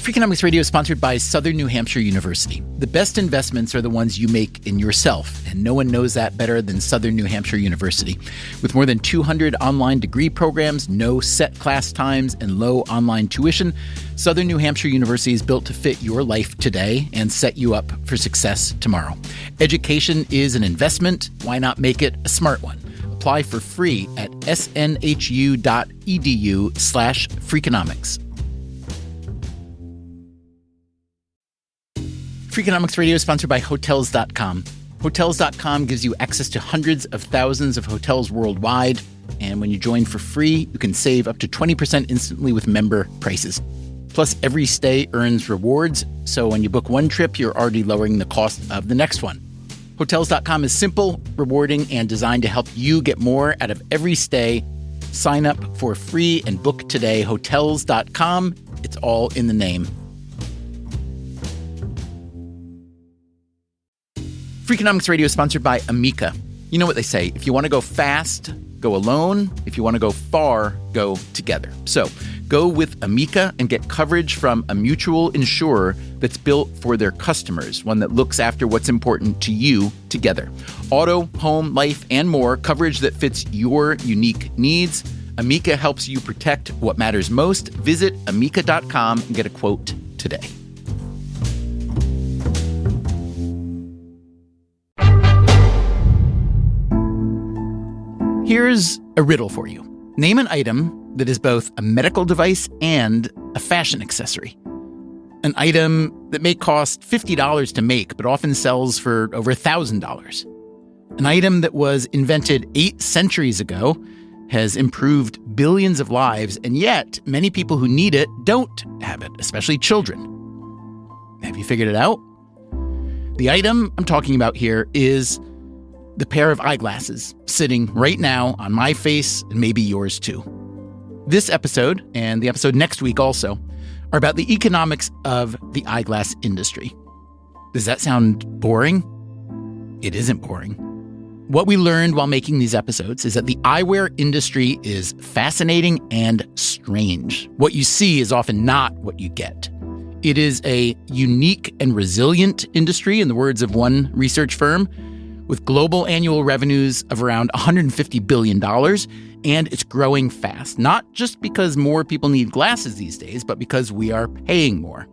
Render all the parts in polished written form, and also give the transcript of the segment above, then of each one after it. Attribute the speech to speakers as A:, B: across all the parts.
A: Freakonomics Radio is sponsored by Southern New Hampshire University. The best investments are the ones you make in yourself, and no one knows that better than Southern New Hampshire University. With more than 200 online degree programs, no set class times, and low online tuition, Southern New Hampshire University is built to fit your life today and set you up for success tomorrow. Education is an investment. Why not make it a smart one? Apply for free at snhu.edu/Freakonomics. Freakonomics Radio is sponsored by Hotels.com. Hotels.com gives you access to hundreds of thousands of hotels worldwide. And when you join for free, you can save up to 20% instantly with member prices. Plus, every stay earns rewards. So when you book one trip, you're already lowering the cost of the next one. Hotels.com is simple, rewarding, and designed to help you get more out of every stay. Sign up for free and book today. Hotels.com. It's all in the name. Freakonomics Radio is sponsored by Amica. You know what they say, if you want to go fast, go alone. If you want to go far, go together. So go with Amica and get coverage from a mutual insurer that's built for their customers, one that looks after what's important to you together. Auto, home, life, and more, coverage that fits your unique needs. Amica helps you protect what matters most. Visit amica.com and get a quote today. Here's a riddle for you. Name an item that is both a medical device and a fashion accessory. An item that may cost $50 to make, but often sells for over $1,000. An item that was invented 8 centuries ago, has improved billions of lives, and yet many people who need it don't have it, especially children. Have you figured it out? The item I'm talking about here is the pair of eyeglasses sitting right now on my face and maybe yours too. This episode, and the episode next week also, are about the economics of the eyeglass industry. Does that sound boring? It isn't boring. What we learned while making these episodes is that the eyewear industry is fascinating and strange. What you see is often not what you get. It is a unique and resilient industry, in the words of one research firm, with global annual revenues of around $150 billion, and it's growing fast. Not just because more people need glasses these days, but because we are paying more.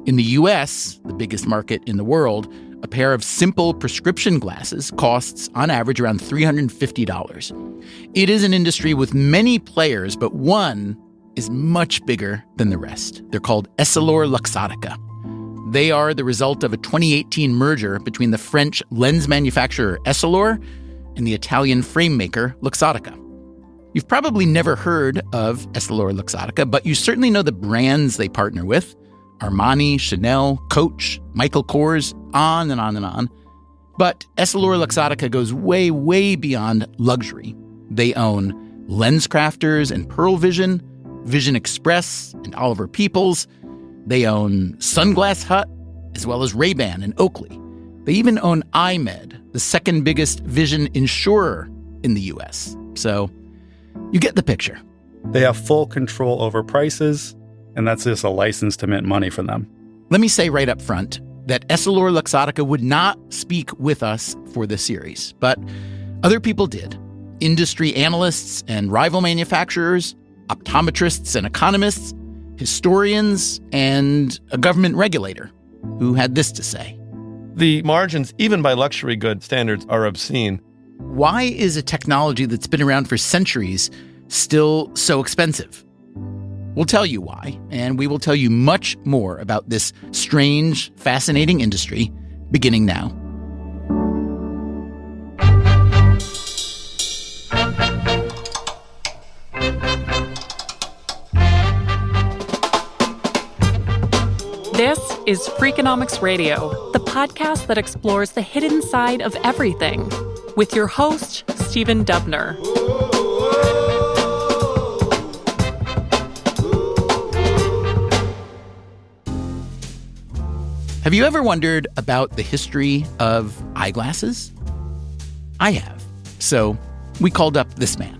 A: In the U.S., the biggest market in the world, a pair of simple prescription glasses costs, on average, around $350. It is an industry with many players, but one is much bigger than the rest. They're called EssilorLuxottica. They are the result of a 2018 merger between the French lens manufacturer Essilor and the Italian frame maker Luxottica. You've probably never heard of EssilorLuxottica, but you certainly know the brands they partner with: Armani, Chanel, Coach, Michael Kors, on and on and on. But EssilorLuxottica goes way, way beyond luxury. They own LensCrafters and Pearle Vision, Vision Express and Oliver Peoples. They own Sunglass Hut, as well as Ray-Ban and Oakley. They even own iMed, the second biggest vision insurer in the U.S. So you get the picture.
B: They have full control over prices, and that's just a license to mint money for them.
A: Let me say right up front that EssilorLuxottica would not speak with us for this series, but other people did. Industry analysts and rival manufacturers, optometrists and economists, historians, and a government regulator who had this to say.
C: The margins, even by luxury good standards, are obscene.
A: Why is a technology that's been around for centuries still so expensive? We'll tell you why, and we will tell you much more about this strange, fascinating industry beginning now.
D: This is Freakonomics Radio, the podcast that explores the hidden side of everything, with your host, Stephen Dubner.
A: Have you ever wondered about the history of eyeglasses? I have. So we called up this man.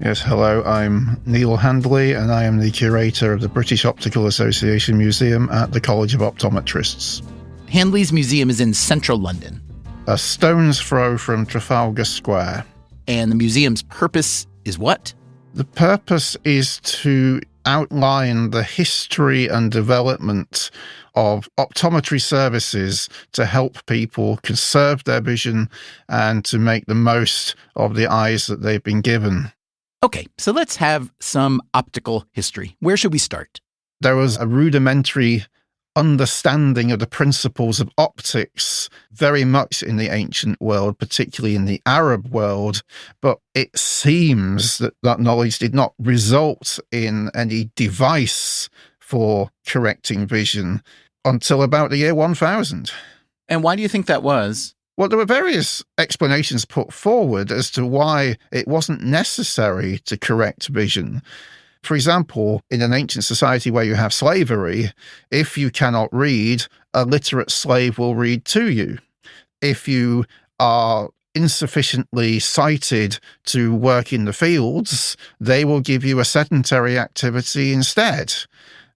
E: Yes, hello, I'm Neil Handley, and I am the curator of the British Optical Association Museum at the College of Optometrists.
A: Handley's museum is in central London.
E: A stone's throw from Trafalgar Square.
A: And the museum's purpose is what?
E: The purpose is to outline the history and development of optometry services to help people conserve their vision and to make the most of the eyes that they've been given.
A: Okay, so let's have some optical history. Where should we start?
E: There was a rudimentary understanding of the principles of optics very much in the ancient world, particularly in the Arab world, but it seems that that knowledge did not result in any device for correcting vision until about the year 1000.
A: And why do you think that was?
E: Well, there were various explanations put forward as to why it wasn't necessary to correct vision. For example, in an ancient society where you have slavery, if you cannot read, a literate slave will read to you. If you are insufficiently sighted to work in the fields, they will give you a sedentary activity instead,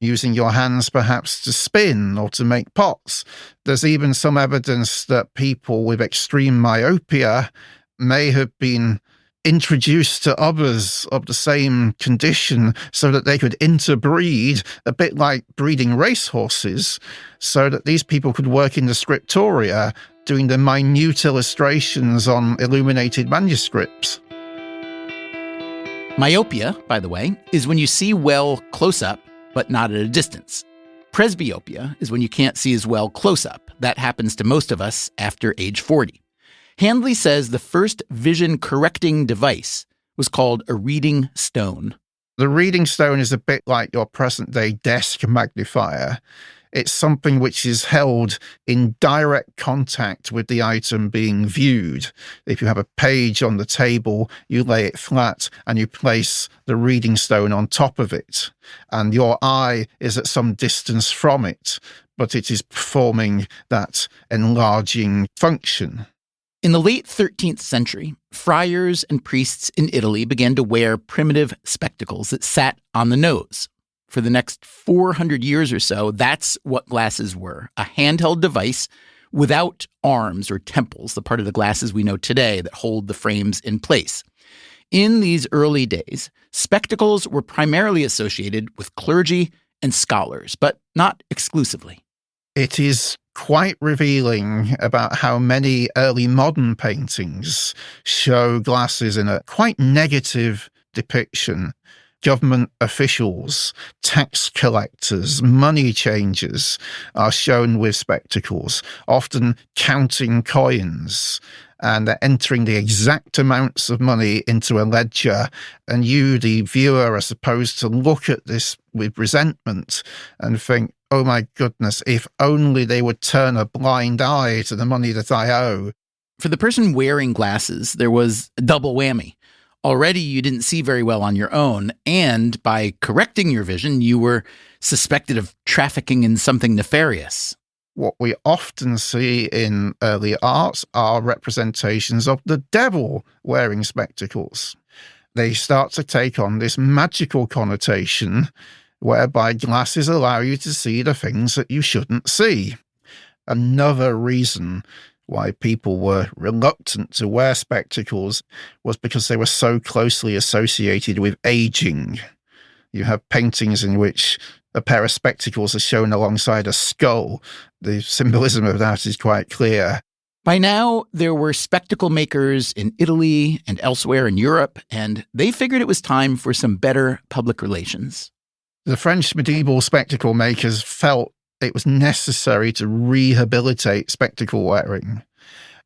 E: using your hands perhaps to spin or to make pots. There's even some evidence that people with extreme myopia may have been introduced to others of the same condition so that they could interbreed, a bit like breeding racehorses, so that these people could work in the scriptoria doing the minute illustrations on illuminated manuscripts.
A: Myopia, by the way, is when you see well close up, but not at a distance. Presbyopia is when you can't see as well close up. That happens to most of us after age 40. Handley says the first vision-correcting device was called a reading stone.
E: The reading stone is a bit like your present-day desk magnifier. It's something which is held in direct contact with the item being viewed. If you have a page on the table, you lay it flat and you place the reading stone on top of it. And your eye is at some distance from it, but it is performing that enlarging function.
A: In the late 13th century, friars and priests in Italy began to wear primitive spectacles that sat on the nose. For the next 400 years or so, that's what glasses were, a handheld device without arms or temples, the part of the glasses we know today that hold the frames in place. In these early days, spectacles were primarily associated with clergy and scholars, but not exclusively.
E: It is quite revealing about how many early modern paintings show glasses in a quite negative depiction. Government officials, tax collectors, money changers are shown with spectacles, often counting coins, and they're entering the exact amounts of money into a ledger. And you, the viewer, are supposed to look at this with resentment and think, oh my goodness, if only they would turn a blind eye to the money that I owe.
A: For the person wearing glasses, there was a double whammy. Already you didn't see very well on your own, and by correcting your vision, you were suspected of trafficking in something nefarious.
E: What we often see in early art are representations of the devil wearing spectacles. They start to take on this magical connotation whereby glasses allow you to see the things that you shouldn't see. Another reason why people were reluctant to wear spectacles was because they were so closely associated with aging. You have paintings in which a pair of spectacles are shown alongside a skull. The symbolism of that is quite clear.
A: By now, there were spectacle makers in Italy and elsewhere in Europe, and they figured it was time for some better public relations.
E: The French medieval spectacle makers felt it was necessary to rehabilitate spectacle wearing.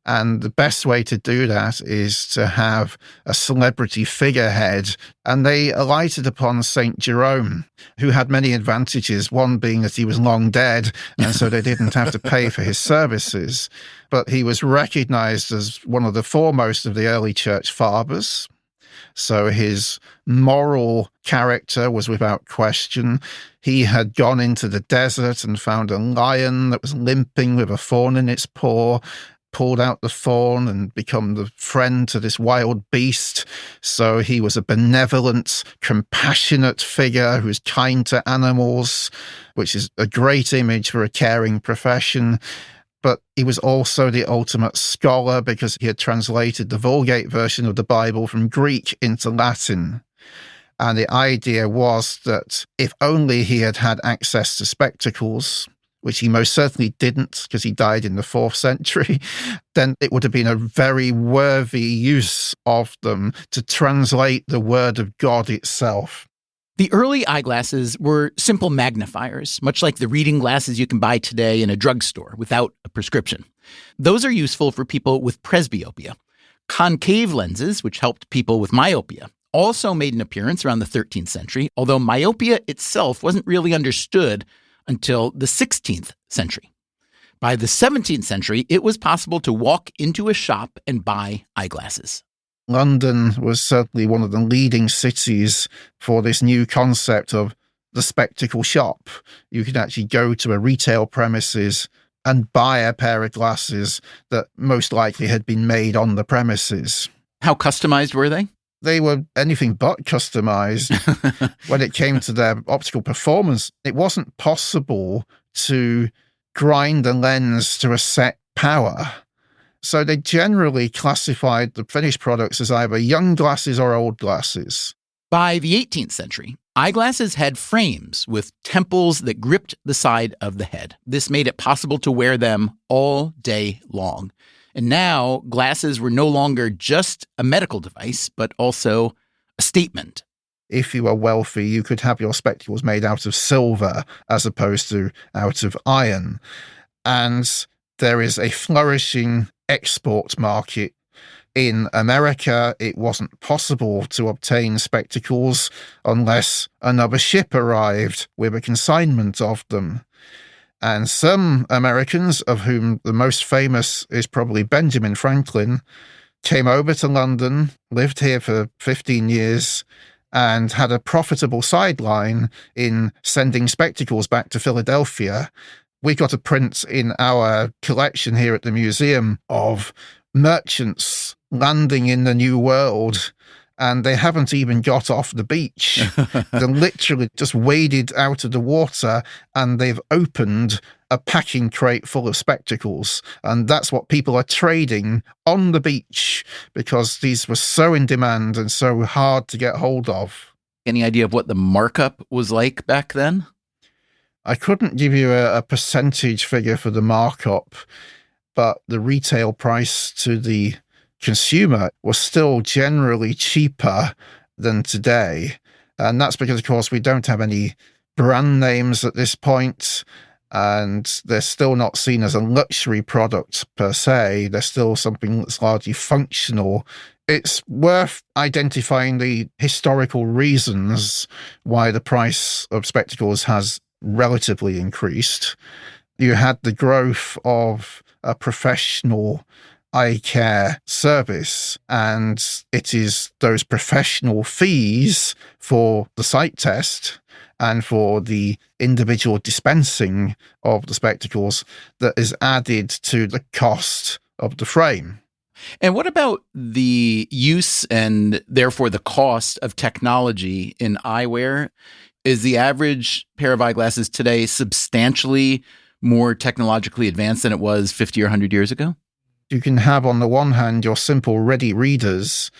E: And the best way to do that is to have a celebrity figurehead. And they alighted upon St. Jerome, who had many advantages, one being that he was long dead, and so they didn't have to pay for his services. But he was recognized as one of the foremost of the early church fathers. So his moral character was without question. He had gone into the desert and found a lion that was limping with a thorn in its paw, pulled out the thorn and become the friend to this wild beast. So he was a benevolent, compassionate figure who's kind to animals, which is a great image for a caring profession. But he was also the ultimate scholar because he had translated the Vulgate version of the Bible from Greek into Latin. And the idea was that if only he had had access to spectacles, which he most certainly didn't because he died in the 4th century, then it would have been a very worthy use of them to translate the word of God itself.
A: The early eyeglasses were simple magnifiers, much like the reading glasses you can buy today in a drugstore without a prescription. Those are useful for people with presbyopia. Concave lenses, which helped people with myopia, also made an appearance around the 13th century, although myopia itself wasn't really understood until the 16th century. By the 17th century, it was possible to walk into a shop and buy eyeglasses.
E: London was certainly one of the leading cities for this new concept of the spectacle shop. You could actually go to a retail premises and buy a pair of glasses that most likely had been made on the premises.
A: How customized were they?
E: They were anything but customized. When it came to their optical performance, it wasn't possible to grind the lens to a set power. So they generally classified the finished products as either young glasses or old glasses.
A: By the 18th century, eyeglasses had frames with temples that gripped the side of the head. This made it possible to wear them all day long. And now, glasses were no longer just a medical device, but also a statement.
E: If you were wealthy, you could have your spectacles made out of silver as opposed to out of iron. And there is a flourishing export market. In America, it wasn't possible to obtain spectacles unless another ship arrived with a consignment of them. And some Americans, of whom the most famous is probably Benjamin Franklin, came over to London, lived here for 15 years, and had a profitable sideline in sending spectacles back to Philadelphia. We got a print in our collection here at the museum of merchants landing in the New World, and they haven't even got off the beach. They literally just waded out of the water and they've opened a packing crate full of spectacles. And that's what people are trading on the beach because these were so in demand and so hard to get hold of.
A: Any idea of what the markup was like back then?
E: I couldn't give you a percentage figure for the markup, but the retail price to the consumer was still generally cheaper than today. And that's because, of course, we don't have any brand names at this point, and they're still not seen as a luxury product per se. They're still something that's largely functional. It's worth identifying the historical reasons why the price of spectacles has relatively increased. You had the growth of a professional eye care service, and it is those professional fees for the sight test and for the individual dispensing of the spectacles that is added to the cost of the frame.
A: And what about the use and therefore the cost of technology in eyewear? Is the average pair of eyeglasses today substantially more technologically advanced than it was 50 or 100 years ago?
E: You can have, on the one hand, your simple ready readers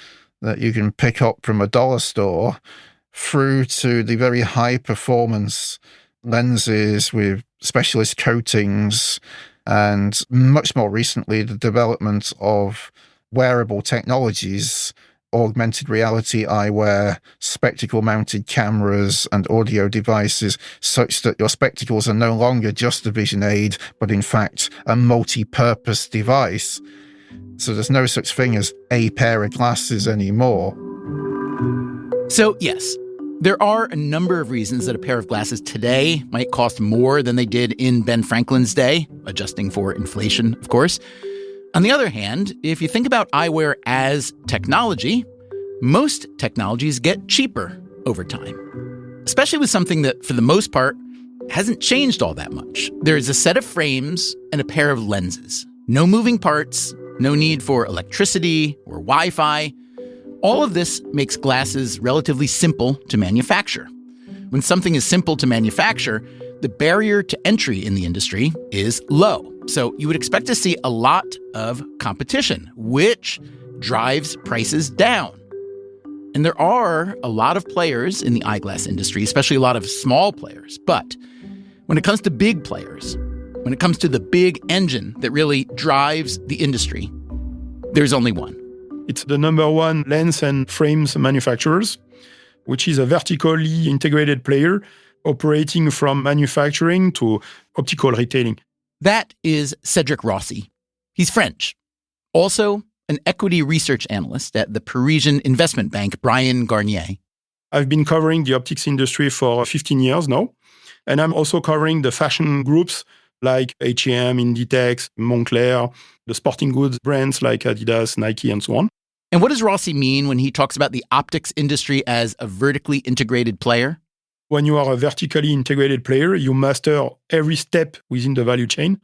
E: that you can pick up from a dollar store through to the very high performance lenses with specialist coatings, and much more recently, the development of wearable technologies, augmented reality eyewear, spectacle-mounted cameras and audio devices, such that your spectacles are no longer just a vision aid, but in fact a multi-purpose device. So there's no such thing as a pair of glasses anymore.
A: So yes, there are a number of reasons that a pair of glasses today might cost more than they did in Ben Franklin's day, adjusting for inflation, of course. On the other hand, if you think about eyewear as technology, most technologies get cheaper over time, especially with something that, for the most part, hasn't changed all that much. There's a set of frames and a pair of lenses. No moving parts, no need for electricity or Wi-Fi. All of this makes glasses relatively simple to manufacture. When something is simple to manufacture, the barrier to entry in the industry is low. So you would expect to see a lot of competition, which drives prices down. And there are a lot of players in the eyeglass industry, especially a lot of small players. But when it comes to big players, when it comes to the big engine that really drives the industry, there's only one.
F: It's the number one lens and frames manufacturers, which is a vertically integrated player operating from manufacturing to optical retailing.
A: That is Cedric Rossi. He's French. Also, an equity research analyst at the Parisian investment bank Bryan Garnier.
F: I've been covering the optics industry for 15 years now, and I'm also covering the fashion groups like H&M, Inditex, Moncler, the sporting goods brands like Adidas, Nike, and so on.
A: And what does Rossi mean when he talks about the optics industry as a vertically integrated player?
F: When you are a vertically integrated player, you master every step within the value chain.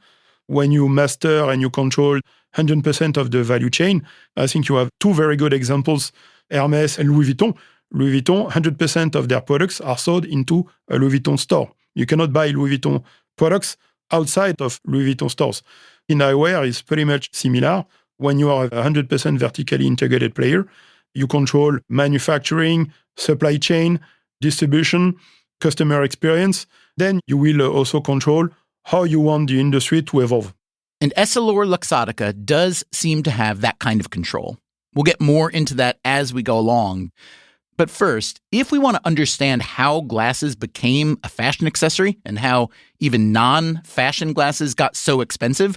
F: When you master and you control 100% of the value chain, I think you have two very good examples, Hermès and Louis Vuitton. Louis Vuitton, 100% of their products are sold into a Louis Vuitton store. You cannot buy Louis Vuitton products outside of Louis Vuitton stores. In eyewear, it's pretty much similar. When you are a 100% vertically integrated player, you control manufacturing, supply chain, distribution, customer experience. Then you will also control how you want the industry to evolve.
A: And EssilorLuxottica does seem to have that kind of control. We'll get more into that as we go along. But first, if we want to understand how glasses became a fashion accessory and how even non-fashion glasses got so expensive,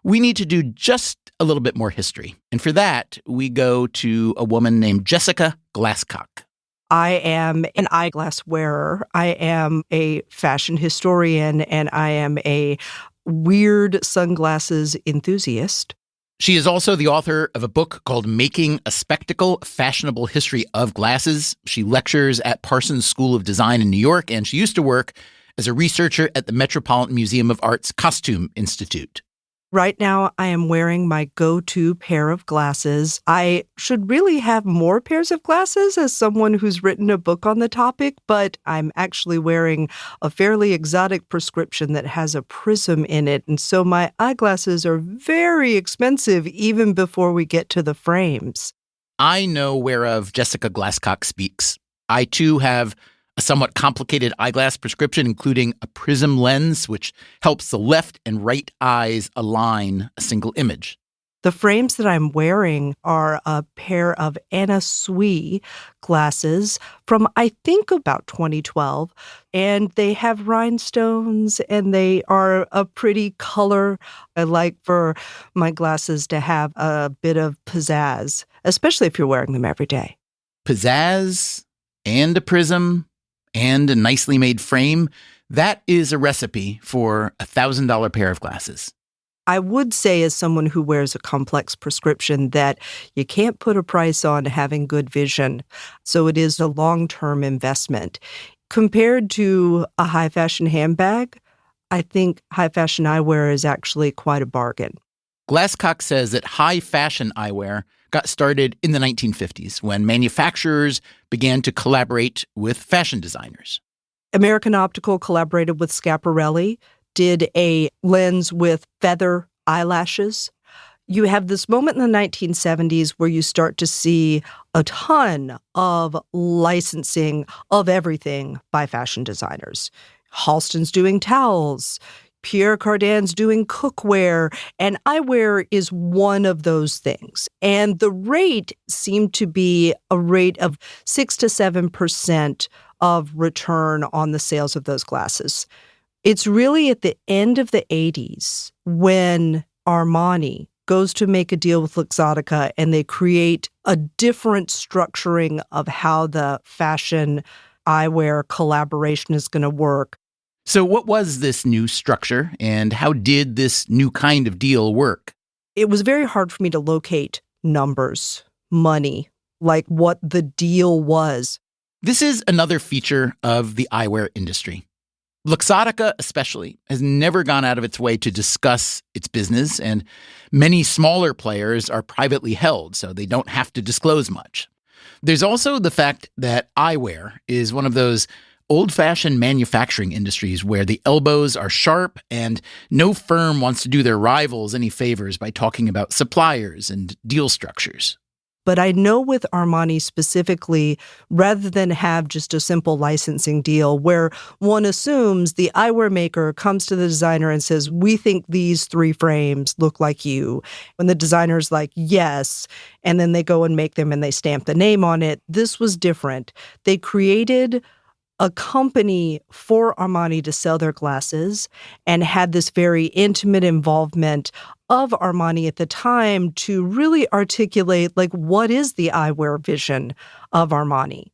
A: we need to do just a little bit more history. And for that, we go to a woman named Jessica Glasscock.
G: I am an eyeglass wearer. I am a fashion historian, and I am a weird sunglasses enthusiast.
A: She is also the author of a book called Making a Spectacle, A Fashionable History of Glasses. She lectures at Parsons School of Design in New York, and she used to work as a researcher at the Metropolitan Museum of Art's Costume Institute.
G: Right now, I am wearing my go-to pair of glasses. I should really have more pairs of glasses as someone who's written a book on the topic, but I'm actually wearing a fairly exotic prescription that has a prism in it. And so my eyeglasses are very expensive even before we get to the frames.
A: I know whereof Jessica Glasscock speaks. I, too, have a somewhat complicated eyeglass prescription, including a prism lens, which helps the left and right eyes align a single image.
G: The frames that I'm wearing are a pair of Anna Sui glasses from, I think, about 2012. And they have rhinestones, and they are a pretty color. I like for my glasses to have a bit of pizzazz, especially if you're wearing them every day.
A: Pizzazz and a prism and a nicely made frame, that is a recipe for a $1,000 pair of glasses.
G: I would say, as someone who wears a complex prescription, that you can't put a price on having good vision. So it is a long-term investment. Compared to a high-fashion handbag, I think high-fashion eyewear is actually quite a bargain.
A: Glasscock says that high-fashion eyewear got started in the 1950s when manufacturers began to collaborate with fashion designers.
G: American Optical collaborated with Schiaparelli, did a lens with feather eyelashes. You have this moment in the 1970s where you start to see a ton of licensing of everything by fashion designers. Halston's doing towels, Pierre Cardin's doing cookware, and eyewear is one of those things. And the rate seemed to be a rate of 6 to 7% of return on the sales of those glasses. It's really at the end of the 80s when Armani goes to make a deal with Luxottica and they create a different structuring of how the fashion eyewear collaboration is going to work.
A: So what was this new structure, and how did this new kind of deal work?
G: It was very hard for me to locate numbers, money, like what the deal was.
A: This is another feature of the eyewear industry. Luxottica, especially, has never gone out of its way to discuss its business, and many smaller players are privately held, so they don't have to disclose much. There's also the fact that eyewear is one of those old-fashioned manufacturing industries where the elbows are sharp and no firm wants to do their rivals any favors by talking about suppliers and deal structures.
G: But I know with Armani specifically, rather than have just a simple licensing deal where one assumes the eyewear maker comes to the designer and says, we think these 3 frames look like you. When the designer's like, yes, and then they go and make them and they stamp the name on it. This was different. They created a company for Armani to sell their glasses and had this very intimate involvement of Armani at the time to really articulate, like, what is the eyewear vision of Armani?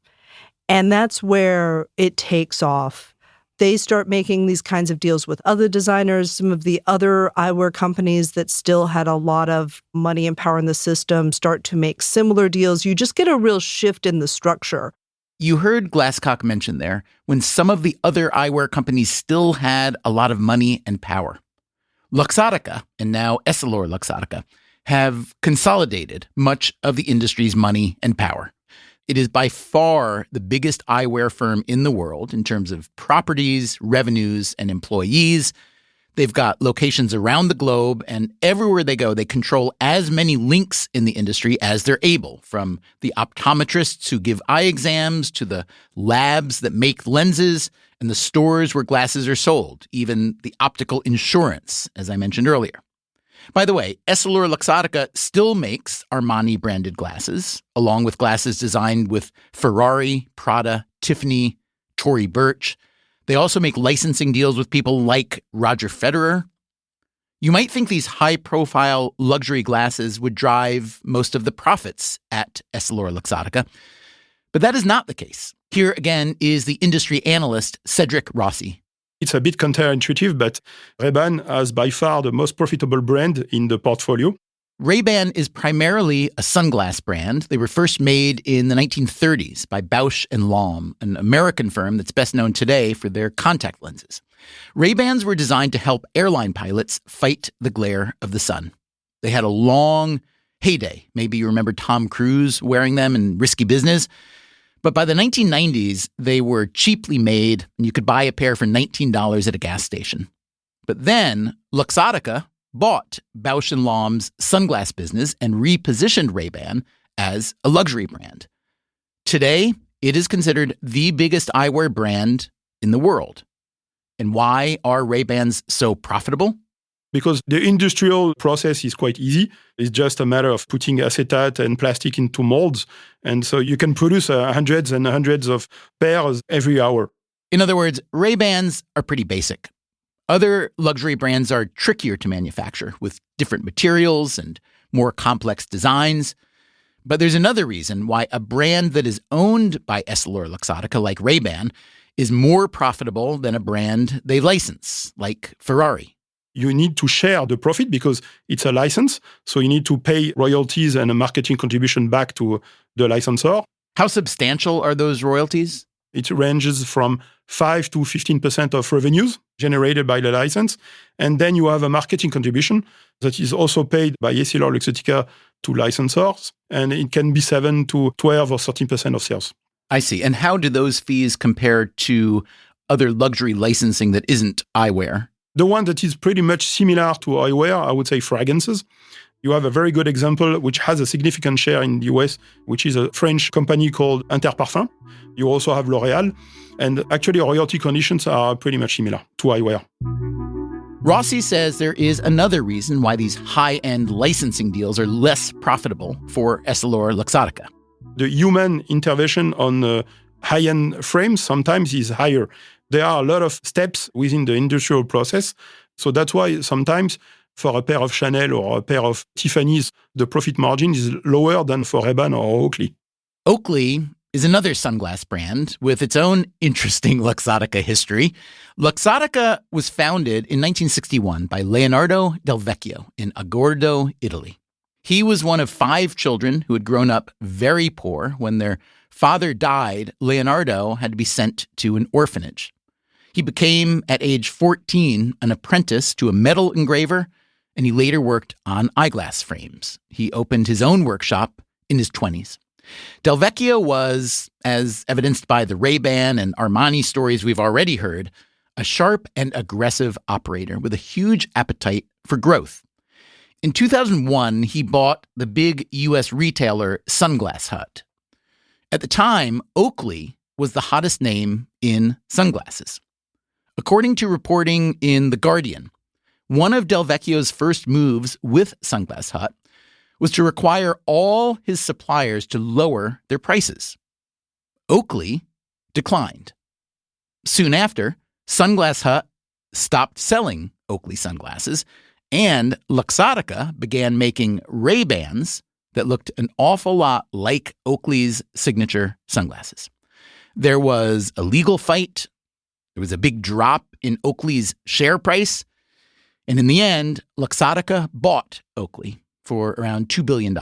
G: And that's where it takes off. They start making these kinds of deals with other designers. Some of the other eyewear companies that still had a lot of money and power in the system start to make similar deals. You just get a real shift in the structure.
A: You heard Glasscock mention there when some of the other eyewear companies still had a lot of money and power. Luxottica, and now EssilorLuxottica, have consolidated much of the industry's money and power. It is by far the biggest eyewear firm in the world in terms of properties, revenues, and employees. They've got locations around the globe, and everywhere they go, they control as many links in the industry as they're able, from the optometrists who give eye exams to the labs that make lenses and the stores where glasses are sold, even the optical insurance, as I mentioned earlier. By the way, EssilorLuxottica still makes Armani-branded glasses, along with glasses designed with Ferrari, Prada, Tiffany, Tory Burch. They also make licensing deals with people like Roger Federer. You might think these high-profile luxury glasses would drive most of the profits at EssilorLuxottica, but that is not the case. Here again is the industry analyst Cedric Rossi.
F: It's a bit counterintuitive, but Ray-Ban has by far the most profitable brand in the portfolio.
A: Ray-Ban is primarily a sunglass brand. They were first made in the 1930s by Bausch & Lomb, an American firm that's best known today for their contact lenses. Ray-Bans were designed to help airline pilots fight the glare of the sun. They had a long heyday. Maybe you remember Tom Cruise wearing them in Risky Business. But by the 1990s, they were cheaply made, and you could buy a pair for $19 at a gas station. But then Luxottica bought Bausch & Lomb's sunglass business and repositioned Ray-Ban as a luxury brand. Today, it is considered the biggest eyewear brand in the world. And why are Ray-Bans so profitable?
F: Because the industrial process is quite easy. It's just a matter of putting acetate and plastic into molds. And so you can produce hundreds and hundreds of pairs every hour.
A: In other words, Ray-Bans are pretty basic. Other luxury brands are trickier to manufacture with different materials and more complex designs. But there's another reason why a brand that is owned by EssilorLuxottica, like Ray-Ban, is more profitable than a brand they license, like Ferrari.
F: You need to share the profit because it's a license. So you need to pay royalties and a marketing contribution back to the licensor.
A: How substantial are those royalties?
F: It ranges from 5 to 15% of revenues generated by the license. And then you have a marketing contribution that is also paid by EssilorLuxottica to licensors. And it can be 7 to 12 or 13% of sales.
A: I see. And how do those fees compare to other luxury licensing that isn't eyewear?
F: The one that is pretty much similar to eyewear, I would say fragrances. You have a very good example which has a significant share in the US, which is a French company called Interparfums. You also have L'Oréal. And actually, royalty conditions are pretty much similar to eyewear.
A: Rossi says there is another reason why these high-end licensing deals are less profitable for EssilorLuxottica.
F: The human intervention on high-end frames sometimes is higher. There are a lot of steps within the industrial process. So that's why sometimes for a pair of Chanel or a pair of Tiffany's, the profit margin is lower than for Ray-Ban or Oakley.
A: Oakley is another sunglass brand with its own interesting Luxottica history. Luxottica was founded in 1961 by Leonardo Del Vecchio in Agordo, Italy. He was one of 5 children who had grown up very poor. When their father died, Leonardo had to be sent to an orphanage. He became, at age 14, an apprentice to a metal engraver, and he later worked on eyeglass frames. He opened his own workshop in his 20s. Del Vecchio was, as evidenced by the Ray-Ban and Armani stories we've already heard, a sharp and aggressive operator with a huge appetite for growth. In 2001, he bought the big U.S. retailer Sunglass Hut. At the time, Oakley was the hottest name in sunglasses. According to reporting in The Guardian, one of Del Vecchio's first moves with Sunglass Hut was to require all his suppliers to lower their prices. Oakley declined. Soon after, Sunglass Hut stopped selling Oakley sunglasses, and Luxottica began making Ray-Bans that looked an awful lot like Oakley's signature sunglasses. There was a legal fight. There was a big drop in Oakley's share price. And in the end, Luxottica bought Oakley for around $2 billion.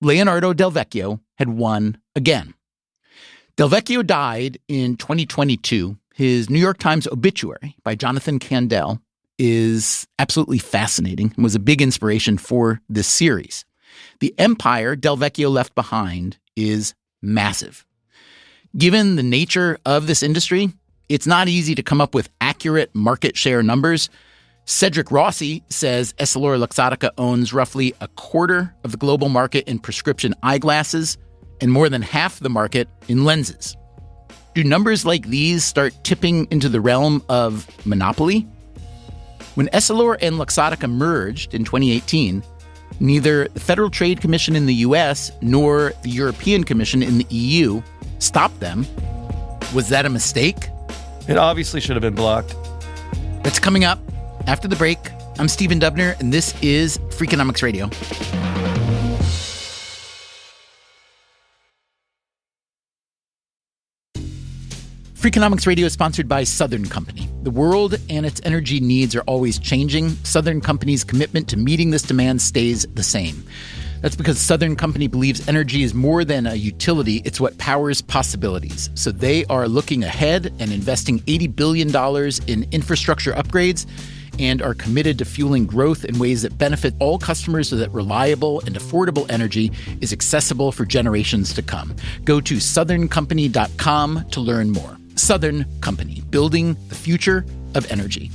A: Leonardo Del Vecchio had won again. Del Vecchio died in 2022. His New York Times obituary by Jonathan Kandel is absolutely fascinating and was a big inspiration for this series. The empire Del Vecchio left behind is massive. Given the nature of this industry, it's not easy to come up with accurate market share numbers. Cedric Rossi says EssilorLuxottica owns roughly a quarter of the global market in prescription eyeglasses and more than half the market in lenses. Do numbers like these start tipping into the realm of monopoly? When Essilor and Luxottica merged in 2018, neither the Federal Trade Commission in the US nor the European Commission in the EU stopped them. Was that a mistake?
C: It obviously should have been blocked.
A: That's coming up after the break. I'm Stephen Dubner, and this is Freakonomics Radio. Freakonomics Radio is sponsored by Southern Company. The world and its energy needs are always changing. Southern Company's commitment to meeting this demand stays the same. That's because Southern Company believes energy is more than a utility, it's what powers possibilities. So they are looking ahead and investing $80 billion in infrastructure upgrades and are committed to fueling growth in ways that benefit all customers so that reliable and affordable energy is accessible for generations to come. Go to southerncompany.com to learn more. Southern Company, building the future of energy.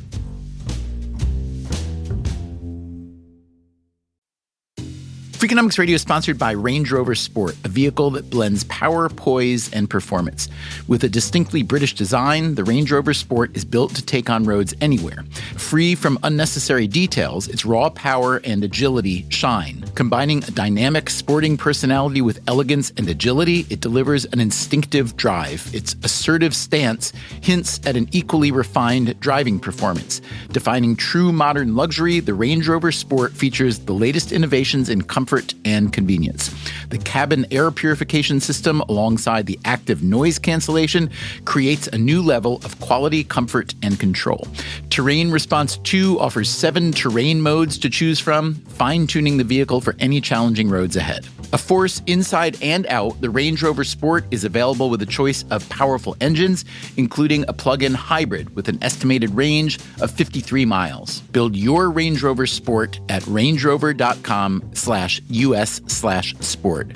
A: Freakonomics Radio is sponsored by Range Rover Sport, a vehicle that blends power, poise, and performance. With a distinctly British design, the Range Rover Sport is built to take on roads anywhere. Free from unnecessary details, its raw power and agility shine. Combining a dynamic sporting personality with elegance and agility, it delivers an instinctive drive. Its assertive stance hints at an equally refined driving performance. Defining true modern luxury, the Range Rover Sport features the latest innovations in comfort and convenience. The cabin air purification system, alongside the active noise cancellation, creates a new level of quality, comfort, and control. Terrain Response 2 offers 7 terrain modes to choose from, fine-tuning the vehicle for any challenging roads ahead. A force inside and out, the Range Rover Sport is available with a choice of powerful engines, including a plug-in hybrid with an estimated range of 53 miles. Build your Range Rover Sport at rangerover.com/US/sport.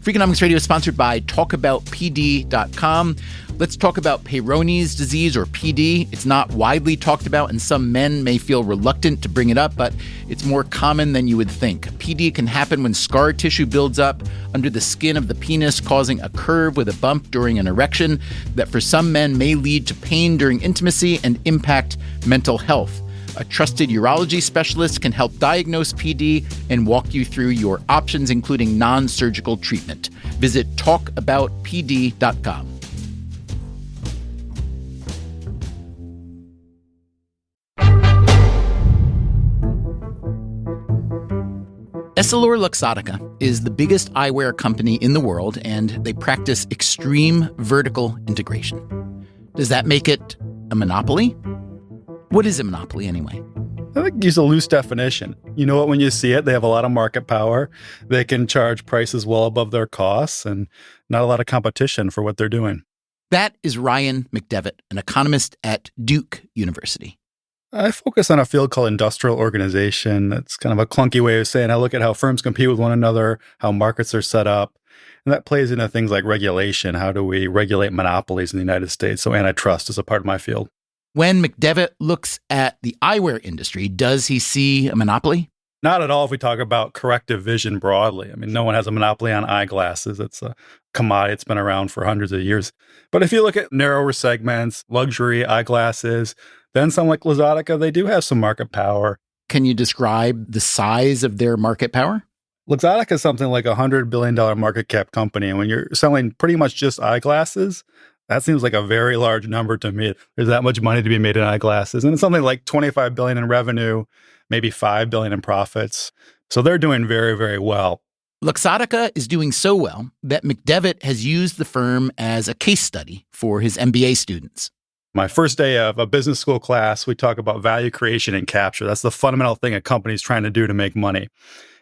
A: Freakonomics Radio is sponsored by TalkAboutPD.com. Let's talk about Peyronie's disease, or PD. It's not widely talked about, and some men may feel reluctant to bring it up, but it's more common than you would think. PD can happen when scar tissue builds up under the skin of the penis, causing a curve with a bump during an erection that for some men may lead to pain during intimacy and impact mental health. A trusted urology specialist can help diagnose PD and walk you through your options, including non-surgical treatment. Visit talkaboutpd.com. EssilorLuxottica is the biggest eyewear company in the world, and they practice extreme vertical integration. Does that make it a monopoly? What is a monopoly anyway?
B: I think use a loose definition. You know what, when you see it, they have a lot of market power. They can charge prices well above their costs, and not a lot of competition for what they're doing.
A: That is Ryan McDevitt, an economist at Duke University.
B: I focus on a field called industrial organization. It's kind of a clunky way of saying I look at how firms compete with one another, how markets are set up. And that plays into things like regulation. How do we regulate monopolies in the United States? So antitrust is a part of my field.
A: When McDevitt looks at the eyewear industry, does he see a monopoly?
B: Not at all if we talk about corrective vision broadly. I mean, no one has a monopoly on eyeglasses. It's a commodity. It's been around for hundreds of years. But if you look at narrower segments, luxury eyeglasses, then some like Luxottica, they do have some market power.
A: Can you describe the size of their market power?
B: Luxottica is something like a $100 billion market cap company. And when you're selling pretty much just eyeglasses, that seems like a very large number to me. There's that much money to be made in eyeglasses. And it's something like $25 billion in revenue, maybe $5 billion in profits. So they're doing very, very well.
A: Luxottica is doing so well that McDevitt has used the firm as a case study for his MBA students.
B: My first day of a business school class, we talk about value creation and capture. That's the fundamental thing a company's trying to do to make money.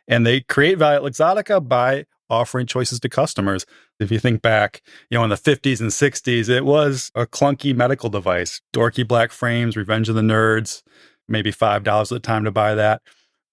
B: And they create value at Luxottica by offering choices to customers. If you think back, in the 50s and 60s, it was a clunky medical device, dorky black frames, Revenge of the Nerds, maybe $5 at the time to buy that.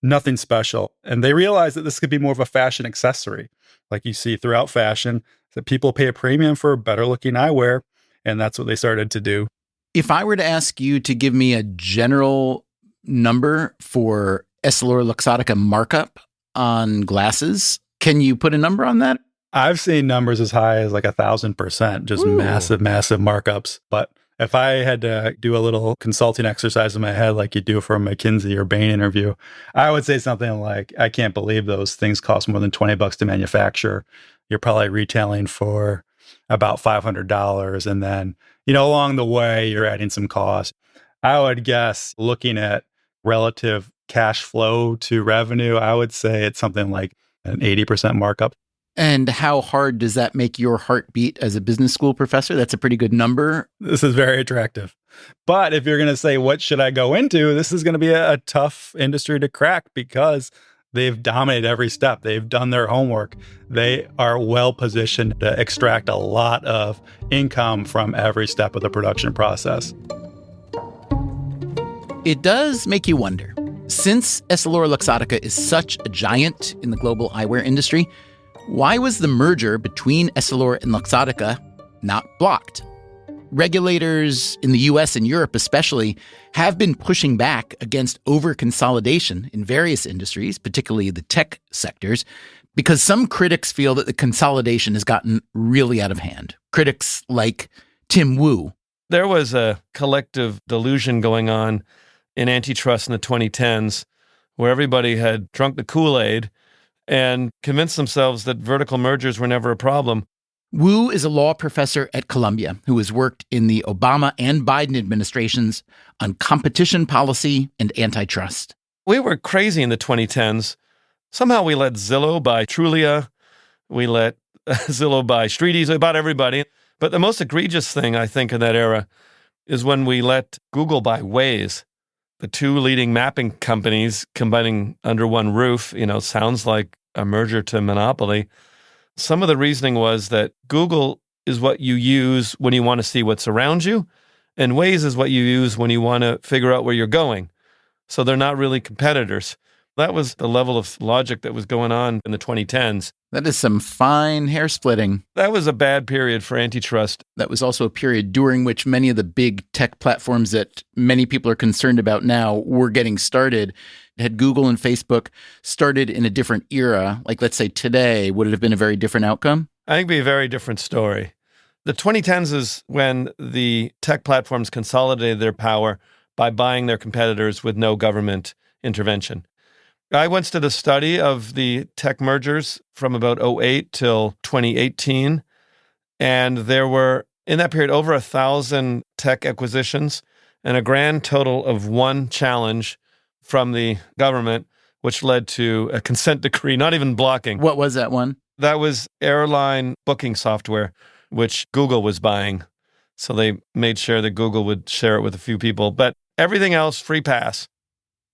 B: Nothing special. And they realized that this could be more of a fashion accessory, like you see throughout fashion, that people pay a premium for better looking eyewear. And that's what they started to do.
A: If I were to ask you to give me a general number for EssilorLuxottica markup on glasses, can you put a number on that?
B: I've seen numbers as high as like 1,000%, just
A: Ooh.
B: massive markups. But if I had to do a little consulting exercise in my head, like you do for a McKinsey or Bain interview, I would say something like, I can't believe those things cost more than $20 to manufacture. You're probably retailing for about $500. And then, along the way, you're adding some cost. I would guess looking at relative cash flow to revenue, I would say it's something like an 80% markup.
A: And how hard does that make your heart beat as a business school professor? That's a pretty good number.
B: This is very attractive. But if you're going to say, what should I go into? This is going to be a tough industry to crack because they've dominated every step. They've done their homework. They are well positioned to extract a lot of income from every step of the production process.
A: It does make you wonder, since EssilorLuxottica is such a giant in the global eyewear industry, why was the merger between Essilor and Luxottica not blocked? Regulators in the US and Europe especially have been pushing back against over-consolidation in various industries, particularly the tech sectors, because some critics feel that the consolidation has gotten really out of hand. Critics like Tim Wu.
C: There was a collective delusion going on in antitrust in the 2010s where everybody had drunk the Kool-Aid and convinced themselves that vertical mergers were never a problem.
A: Wu is a law professor at Columbia who has worked in the Obama and Biden administrations on competition policy and antitrust.
C: We were crazy in the 2010s. Somehow we let Zillow buy Trulia. We let Zillow buy Streeties. We bought everybody. But the most egregious thing, I think, in that era is when we let Google buy Waze. The two leading mapping companies combining under one roof, sounds like a merger to monopoly. Some of the reasoning was that Google is what you use when you want to see what's around you, and Waze is what you use when you want to figure out where you're going. So they're not really competitors. That was the level of logic that was going on in the 2010s.
A: That is some fine hair splitting.
C: That was a bad period for antitrust.
A: That was also a period during which many of the big tech platforms that many people are concerned about now were getting started. Had Google and Facebook started in a different era, like let's say today, would it have been a very different outcome?
C: I think it'd be a very different story. The 2010s is when the tech platforms consolidated their power by buying their competitors with no government intervention. I once did a study of the tech mergers from about 2008 till 2018, and there were, in that period, over 1,000 tech acquisitions and a grand total of one challenge from the government, which led to a consent decree, not even blocking.
A: What was that one?
C: That was airline booking software, which Google was buying. So they made sure that Google would share it with a few people, but everything else, free pass.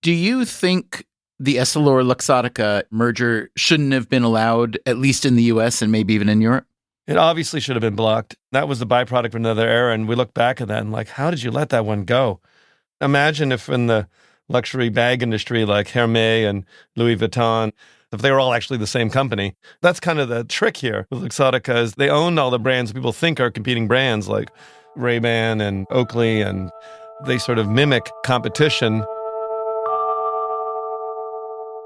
A: Do you think the Essilor-Luxottica merger shouldn't have been allowed, at least in the US and maybe even in Europe?
C: It obviously should have been blocked. That was the byproduct of another era, and we look back at that and like, how did you let that one go? Imagine if in the luxury bag industry like Hermès and Louis Vuitton, if they were all actually the same company. That's kind of the trick here with Luxottica is they own all the brands people think are competing brands like Ray-Ban and Oakley, and they sort of mimic competition.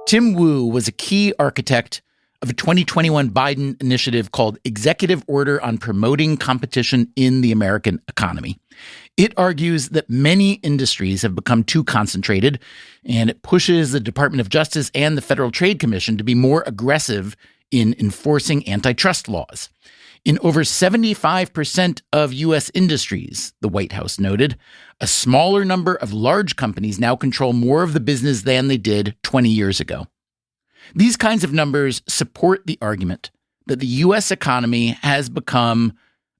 A: Tim Wu was a key architect of a 2021 Biden initiative called Executive Order on Promoting Competition in the American Economy. It argues that many industries have become too concentrated, and it pushes the Department of Justice and the Federal Trade Commission to be more aggressive in enforcing antitrust laws. In over 75% of U.S. industries, the White House noted, a smaller number of large companies now control more of the business than they did 20 years ago. These kinds of numbers support the argument that the U.S. economy has become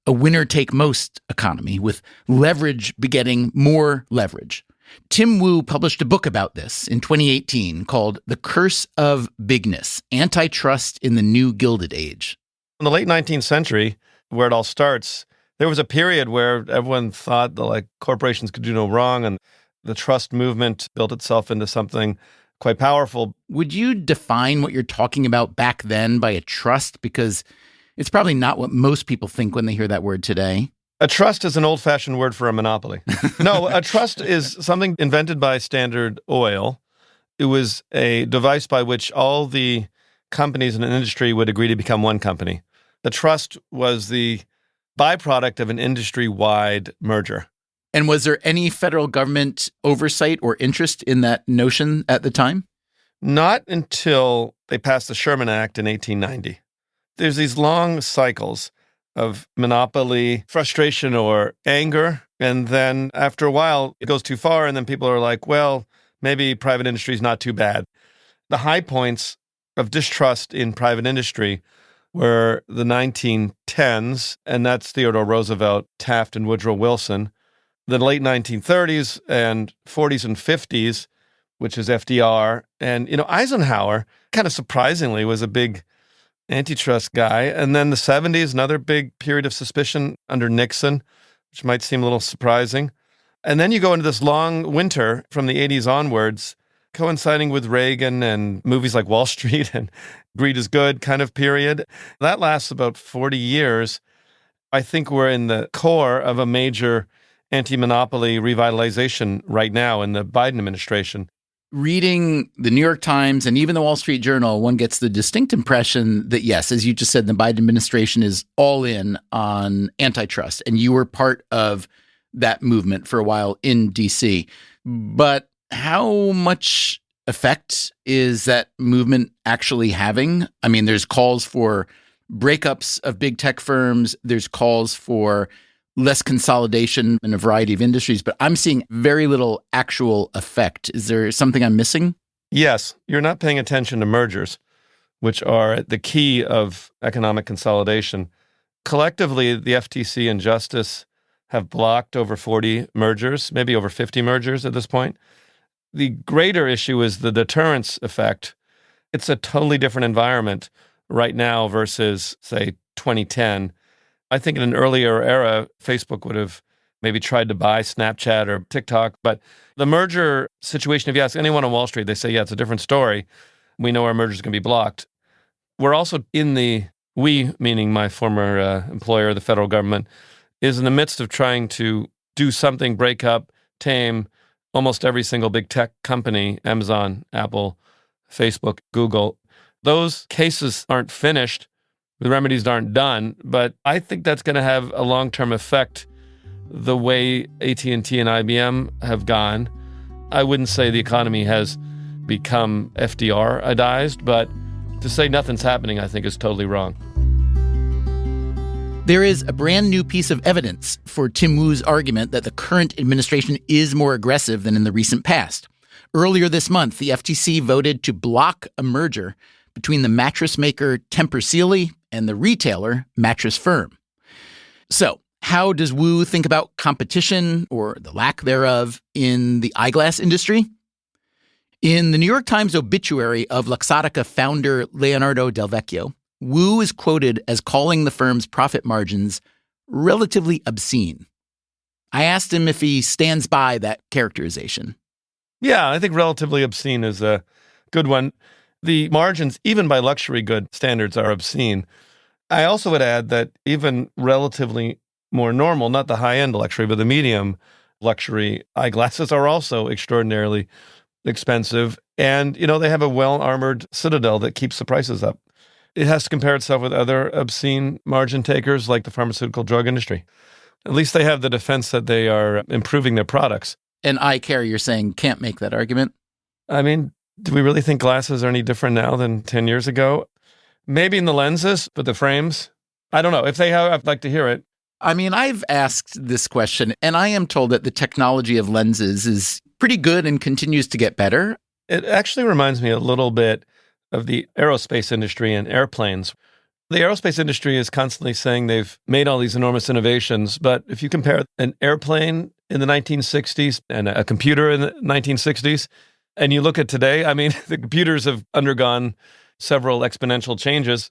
A: a winner-take-most economy, with leverage begetting more leverage. Tim Wu published a book about this in 2018 called The Curse of Bigness: Antitrust in the New Gilded Age.
C: In the late 19th century, where it all starts, there was a period where everyone thought that corporations could do no wrong, and the trust movement built itself into something quite powerful.
A: Would you define what you're talking about back then by a trust? Because it's probably not what most people think when they hear that word today.
C: A trust is an old-fashioned word for a monopoly. No, a trust is something invented by Standard Oil. It was a device by which all the companies in an industry would agree to become one company. The trust was the byproduct of an industry-wide merger.
A: And was there any federal government oversight or interest in that notion at the time?
C: Not until they passed the Sherman Act in 1890. There's these long cycles of monopoly, frustration, or anger. And then after a while, it goes too far, and then people are like, well, maybe private industry is not too bad. The high points of distrust in private industry were the 1910s, and that's Theodore Roosevelt, Taft, and Woodrow Wilson. The late 1930s and 40s and 50s, which is FDR. And, Eisenhower, kind of surprisingly, was a big antitrust guy. And then the 70s, another big period of suspicion under Nixon, which might seem a little surprising. And then you go into this long winter from the 80s onwards, coinciding with Reagan and movies like Wall Street and Greed is Good kind of period. That lasts about 40 years. I think we're in the core of a major anti-monopoly revitalization right now in the Biden administration.
A: Reading the New York Times and even the Wall Street Journal, one gets the distinct impression that, yes, as you just said, the Biden administration is all in on antitrust, and you were part of that movement for a while in D.C. But how much effect is that movement actually having? I mean, there's calls for breakups of big tech firms. There's calls for less consolidation in a variety of industries, but I'm seeing very little actual effect. Is there something I'm missing?
C: Yes, you're not paying attention to mergers, which are the key of economic consolidation. Collectively, the FTC and Justice have blocked over 40 mergers, maybe over 50 mergers at this point. The greater issue is the deterrence effect. It's a totally different environment right now versus, say, 2010. I think in an earlier era, Facebook would have maybe tried to buy Snapchat or TikTok. But the merger situation, if you ask anyone on Wall Street, they say, yeah, it's a different story. We know our mergers can be blocked. We're also we, meaning my former employer, the federal government, is in the midst of trying to do something, break up, tame almost every single big tech company, Amazon, Apple, Facebook, Google. Those cases aren't finished. The remedies aren't done, but I think that's going to have a long-term effect the way AT&T and IBM have gone. I wouldn't say the economy has become FDR-ized, but to say nothing's happening, I think, is totally wrong.
A: There is a brand new piece of evidence for Tim Wu's argument that the current administration is more aggressive than in the recent past. Earlier this month, the FTC voted to block a merger between the mattress maker Tempur Sealy and the retailer Mattress Firm. So, how does Wu think about competition, or the lack thereof, in the eyeglass industry? In the New York Times obituary of Luxottica founder Leonardo Del Vecchio, Wu is quoted as calling the firm's profit margins relatively obscene. I asked him if he stands by that characterization.
C: Yeah, I think relatively obscene is a good one. The margins, even by luxury good standards, are obscene. I also would add that even relatively more normal, not the high-end luxury, but the medium luxury eyeglasses are also extraordinarily expensive. And, they have a well-armored citadel that keeps the prices up. It has to compare itself with other obscene margin takers like the pharmaceutical drug industry. At least they have the defense that they are improving their products.
A: And eye care, you're saying, can't make that argument?
C: I mean, do we really think glasses are any different now than 10 years ago? Maybe in the lenses, but the frames? I don't know. If they have, I'd like to hear it.
A: I mean, I've asked this question, and I am told that the technology of lenses is pretty good and continues to get better.
C: It actually reminds me a little bit of the aerospace industry and airplanes. The aerospace industry is constantly saying they've made all these enormous innovations, but if you compare an airplane in the 1960s and a computer in the 1960s, and you look at today, I mean, the computers have undergone several exponential changes.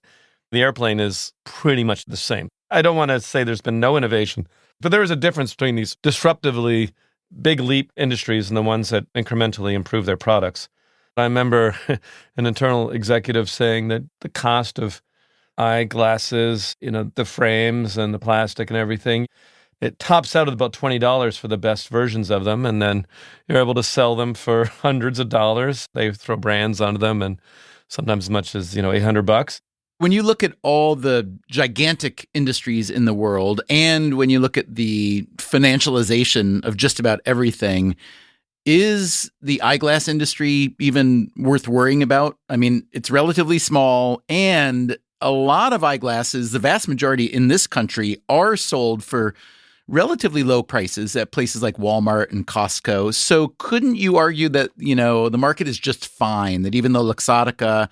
C: The airplane is pretty much the same. I don't want to say there's been no innovation, but there is a difference between these disruptively big leap industries and the ones that incrementally improve their products. I remember an internal executive saying that the cost of eyeglasses, the frames and the plastic and everything, it tops out at about $20 for the best versions of them. And then you're able to sell them for hundreds of dollars. They throw brands onto them and sometimes as much as, $800.
A: When you look at all the gigantic industries in the world, and when you look at the financialization of just about everything, is the eyeglass industry even worth worrying about? I mean, it's relatively small, and a lot of eyeglasses, the vast majority in this country, are sold for relatively low prices at places like Walmart and Costco. So couldn't you argue that, the market is just fine, that even though Luxottica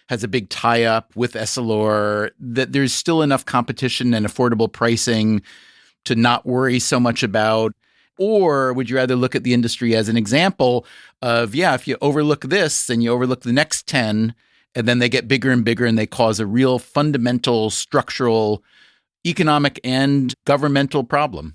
A: has a big tie-up with Essilor, that there's still enough competition and affordable pricing to not worry so much about? Or would you rather look at the industry as an example of, if you overlook this, then you overlook the next 10, and then they get bigger and bigger and they cause a real fundamental, structural, economic and governmental problem?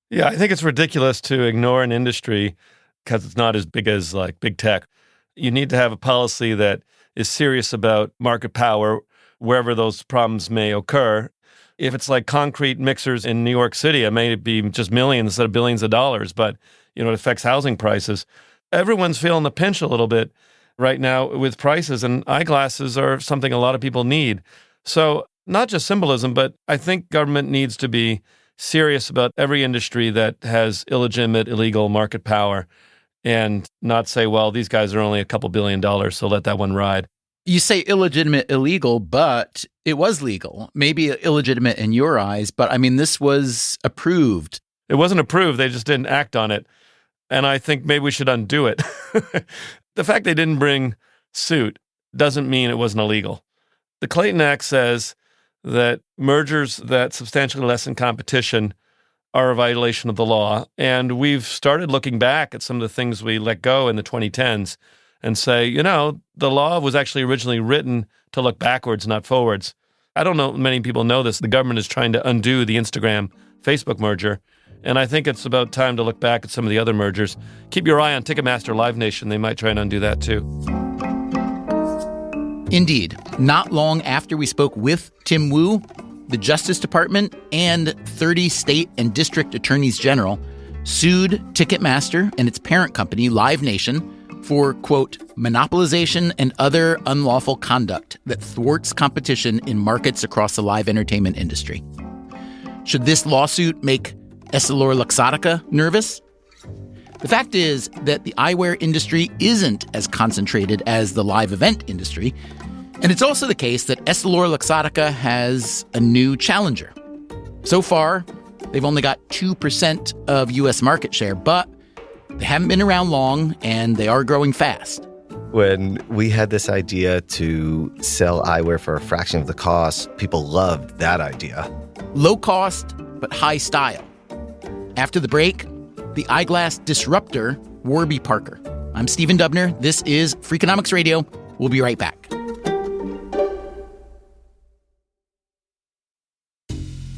C: Yeah, I think it's ridiculous to ignore an industry because it's not as big as like big tech. You need to have a policy that is serious about market power wherever those problems may occur. If it's like concrete mixers in New York City, it may be just millions instead of billions of dollars, but it affects housing prices. Everyone's feeling the pinch a little bit right now with prices, and eyeglasses are something a lot of people need. So not just symbolism, but I think government needs to be serious about every industry that has illegitimate, illegal market power and not say, well, these guys are only a couple $2 billion, so let that one ride.
A: You say illegitimate, illegal, but it was legal. Maybe illegitimate in your eyes, but I mean, this was approved.
C: It wasn't approved. They just didn't act on it. And I think maybe we should undo it. The fact they didn't bring suit doesn't mean it wasn't illegal. The Clayton Act says that mergers that substantially lessen competition are a violation of the law. And we've started looking back at some of the things we let go in the 2010s and say, the law was actually originally written to look backwards, not forwards. I don't know many people know this. The government is trying to undo the Instagram-Facebook merger. And I think it's about time to look back at some of the other mergers. Keep your eye on Ticketmaster Live Nation. They might try and undo that too.
A: Indeed. Not long after we spoke with Tim Wu, the Justice Department and 30 state and district attorneys general sued Ticketmaster and its parent company, Live Nation, for, quote, monopolization and other unlawful conduct that thwarts competition in markets across the live entertainment industry. Should this lawsuit make EssilorLuxottica nervous? The fact is that the eyewear industry isn't as concentrated as the live event industry, and it's also the case that EssilorLuxottica has a new challenger. So far, they've only got 2% of U.S. market share, but they haven't been around long, and they are growing fast.
H: When we had this idea to sell eyewear for a fraction of the cost, people loved that idea.
A: Low cost, but high style. After the break, the eyeglass disruptor, Warby Parker. I'm Stephen Dubner. This is Freakonomics Radio. We'll be right back.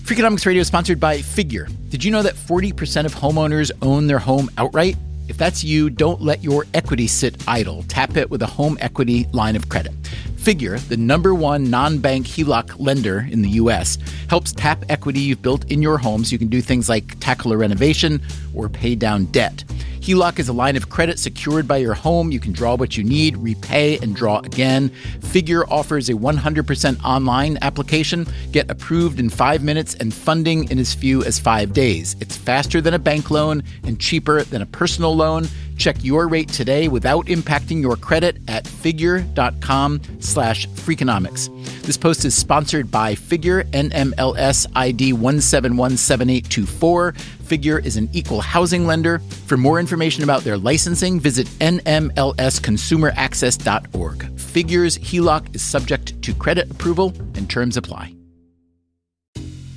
A: Freakonomics Radio is sponsored by Figure. Did you know that 40% of homeowners own their home outright? If that's you, don't let your equity sit idle. Tap it with a home equity line of credit. Figure, the #1 non-bank HELOC lender in the U.S., helps tap equity you've built in your home so you can do things like tackle a renovation or pay down debt. HELOC is a line of credit secured by your home. You can draw what you need, repay, and draw again. Figure offers a 100% online application. Get approved in 5 minutes and funding in as few as 5 days. It's faster than a bank loan and cheaper than a personal loan. Check your rate today without impacting your credit at figure.com/Freakonomics. This post is sponsored by Figure, NMLS ID 1717824. Figure is an equal housing lender. For more information about their licensing, visit nmlsconsumeraccess.org. Figure's HELOC is subject to credit approval and terms apply.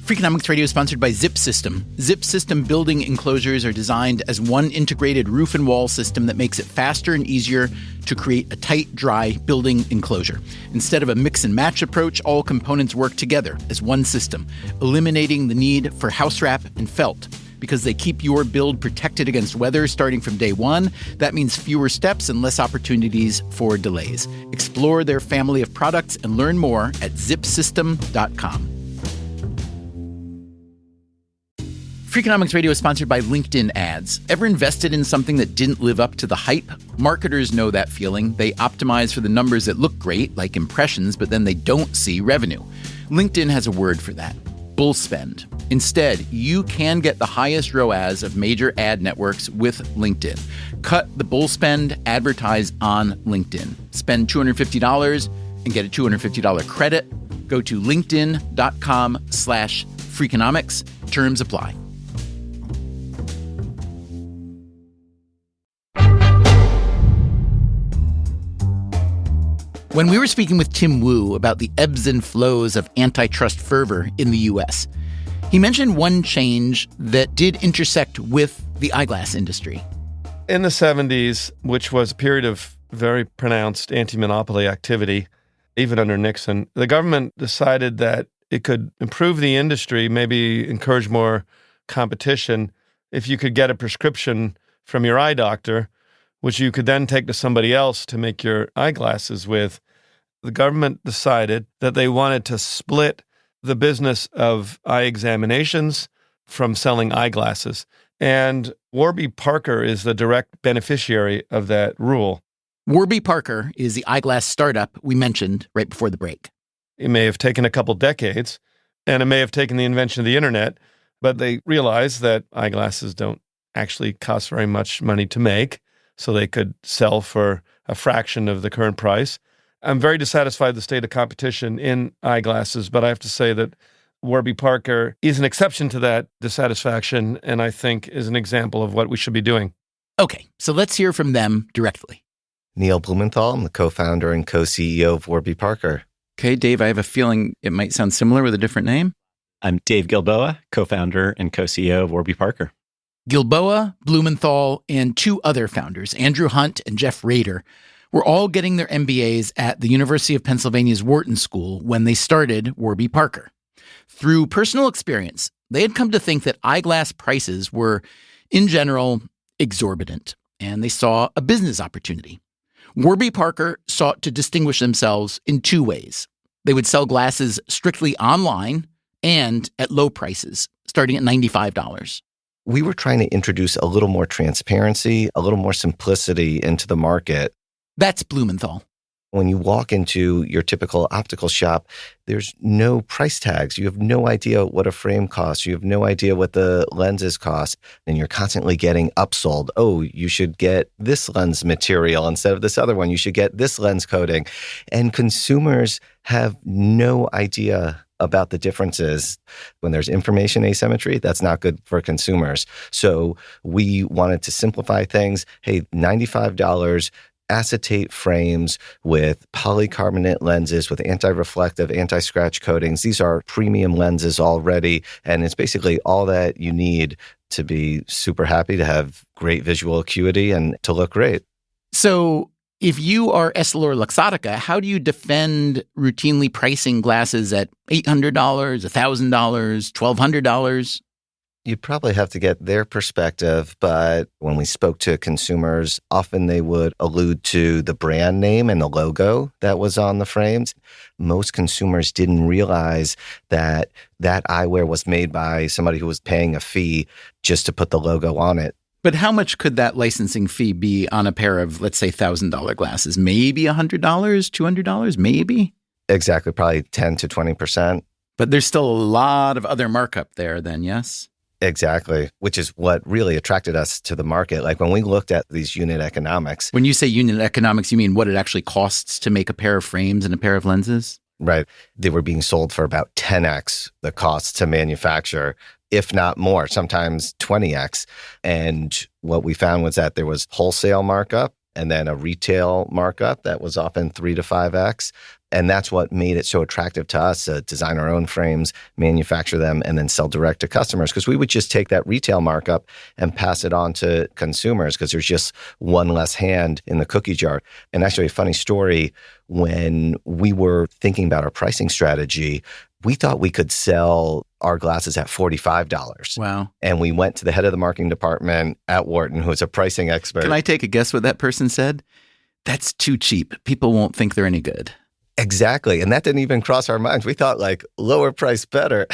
A: Freakonomics Radio is sponsored by Zip System. Zip System building enclosures are designed as one integrated roof and wall system that makes it faster and easier to create a tight, dry building enclosure. Instead of a mix and match approach, all components work together as one system, eliminating the need for house wrap and felt. Because they keep your build protected against weather starting from day one, that means fewer steps and less opportunities for delays. Explore their family of products and learn more at zipsystem.com. Freakonomics Radio is sponsored by LinkedIn ads. Ever invested in something that didn't live up to the hype? Marketers know that feeling. They optimize for the numbers that look great, like impressions, but then they don't see revenue. LinkedIn has a word for that: bull spend. Instead, you can get the highest ROAS of major ad networks with LinkedIn. Cut the bull spend, advertise on LinkedIn. Spend $250 and get a $250 credit. Go to linkedin.com/Freakonomics. Terms apply. When we were speaking with Tim Wu about the ebbs and flows of antitrust fervor in the U.S., he mentioned one change that did intersect with the eyeglass industry.
C: In the 70s, which was a period of very pronounced anti-monopoly activity, even under Nixon, the government decided that it could improve the industry, maybe encourage more competition, if you could get a prescription from your eye doctor, which you could then take to somebody else to make your eyeglasses with. The government decided that they wanted to split the business of eye examinations from selling eyeglasses. And Warby Parker is the direct beneficiary of that rule.
A: Warby Parker is the eyeglass startup we mentioned right before the break.
C: It may have taken a couple decades, and it may have taken the invention of the internet, but they realized that eyeglasses don't actually cost very much money to make, so they could sell for a fraction of the current price. I'm very dissatisfied with the state of competition in eyeglasses, but I have to say that Warby Parker is an exception to that dissatisfaction, and I think is an example of what we should be doing.
A: Okay, so let's hear from them directly.
H: Neil Blumenthal, I'm the co-founder and co-CEO of Warby Parker.
A: Okay, Dave, I have a feeling it might sound similar with a different name.
I: I'm Dave Gilboa, co-founder and co-CEO of Warby Parker.
A: Gilboa, Blumenthal, and two other founders, Andrew Hunt and Jeff Rader, were all getting their MBAs at the University of Pennsylvania's Wharton School when they started Warby Parker. Through personal experience, they had come to think that eyeglass prices were, in general, exorbitant, and they saw a business opportunity. Warby Parker sought to distinguish themselves in two ways. They would sell glasses strictly online and at low prices, starting at $95.
H: We were trying to introduce a little more transparency, a little more simplicity into the market.
A: That's Blumenthal.
H: When you walk into your typical optical shop, there's no price tags. You have no idea what a frame costs. You have no idea what the lenses cost. And you're constantly getting upsold. Oh, you should get this lens material instead of this other one. You should get this lens coating. And consumers have no idea about the differences. When there's information asymmetry, that's not good for consumers. So we wanted to simplify things. Hey, $95, acetate frames with polycarbonate lenses with anti-reflective, anti-scratch coatings. These are premium lenses already, and it's basically all that you need to be super happy, to have great visual acuity, and to look great.
A: So If you are EssilorLuxottica, how do you defend routinely pricing glasses at $800, $1,000, $1,200?
H: You'd probably have to get their perspective, but when we spoke to consumers, often they would allude to the brand name and the logo that was on the frames. Most consumers didn't realize that that eyewear was made by somebody who was paying a fee just to put the logo on it.
A: But how much could that licensing fee be on a pair of, let's say, $1,000 glasses? Maybe $100, $200, maybe?
H: Exactly, probably 10 to 20%.
A: But there's still a lot of other markup there then, yes?
H: Exactly, which is what really attracted us to the market. Like when we looked at these unit economics.
A: When you say unit economics, you mean what it actually costs to make a pair of frames and a pair of lenses?
H: Right. They were being sold for about 10x the cost to manufacture, if not more, sometimes 20x. And what we found was that there was wholesale markup and then a retail markup that was often 3 to 5x. And that's what made it so attractive to us to design our own frames, manufacture them, and then sell direct to customers. Because we would just take that retail markup and pass it on to consumers because there's just one less hand in the cookie jar. And actually, a funny story, when we were thinking about our pricing strategy, we thought we could sell our glasses at $45.
A: Wow.
H: And we went to the head of the marketing department at Wharton, who is a pricing expert.
A: Can I take a guess what that person said? That's too cheap. People won't think they're any good.
H: Exactly. And that didn't even cross our minds. We thought like lower price better.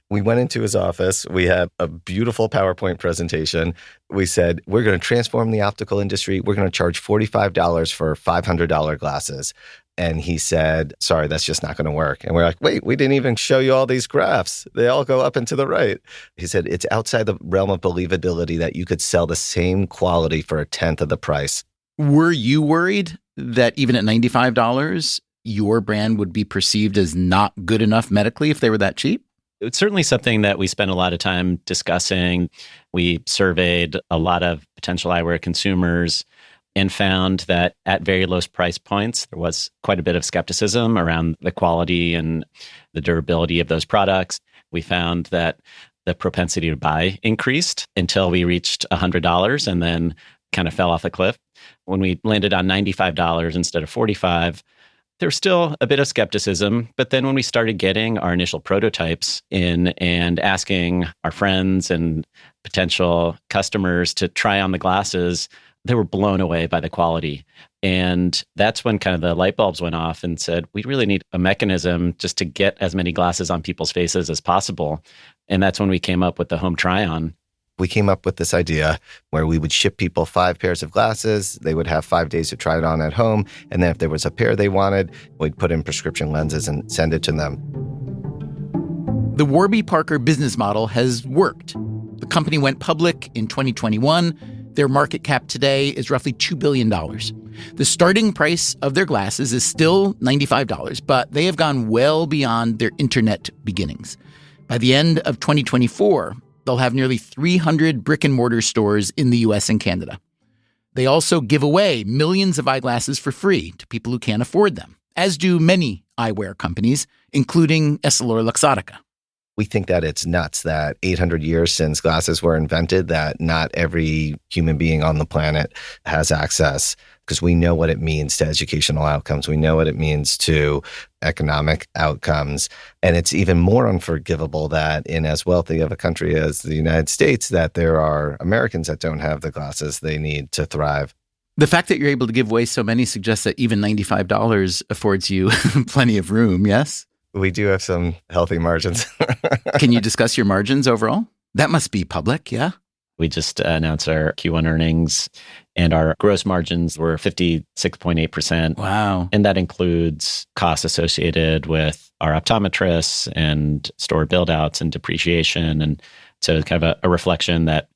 H: We went into his office. We had a beautiful PowerPoint presentation. We said, we're going to transform the optical industry. We're going to charge $45 for $500 glasses. And he said, sorry, that's just not going to work. And we're like, wait, we didn't even show you all these graphs. They all go up and to the right. He said, it's outside the realm of believability that you could sell the same quality for a tenth of the price.
A: Were you worried that even at $95, your brand would be perceived as not good enough medically if they were that cheap?
I: It's certainly something that we spent a lot of time discussing. We surveyed a lot of potential eyewear consumers and found that at very low price points, there was quite a bit of skepticism around the quality and the durability of those products. We found that the propensity to buy increased until we reached $100 and then kind of fell off a cliff. When we landed on $95 instead of $45, there's still a bit of skepticism. But then when we started getting our initial prototypes in and asking our friends and potential customers to try on the glasses, they were blown away by the quality. And that's when kind of the light bulbs went off and said, we really need a mechanism just to get as many glasses on people's faces as possible. And that's when we came up with the home try-on.
H: We came up with this idea where we would ship people 5 pairs of glasses. They would have 5 days to try it on at home. And then if there was a pair they wanted, we'd put in prescription lenses and send it to them.
A: The Warby Parker business model has worked. The company went public in 2021. Their market cap today is roughly $2 billion. The starting price of their glasses is still $95, but they have gone well beyond their internet beginnings. By the end of 2024, they'll have nearly 300 brick-and-mortar stores in the U.S. and Canada. They also give away millions of eyeglasses for free to people who can't afford them, as do many eyewear companies, including EssilorLuxottica.
H: We think that it's nuts that 800 years since glasses were invented, that not every human being on the planet has access, because we know what it means to educational outcomes. We know what it means to economic outcomes. And it's even more unforgivable that in as wealthy of a country as the United States, that there are Americans that don't have the glasses they need to thrive.
A: The fact that you're able to give away so many suggests that even $95 affords you plenty of room, yes?
H: We do have some healthy margins.
A: Can you discuss your margins overall? That must be public, yeah?
I: We just announced our Q1 earnings, and our gross margins were 56.8%.
A: Wow.
I: And that includes costs associated with our optometrists and store build-outs and depreciation. And so it's kind of a reflection that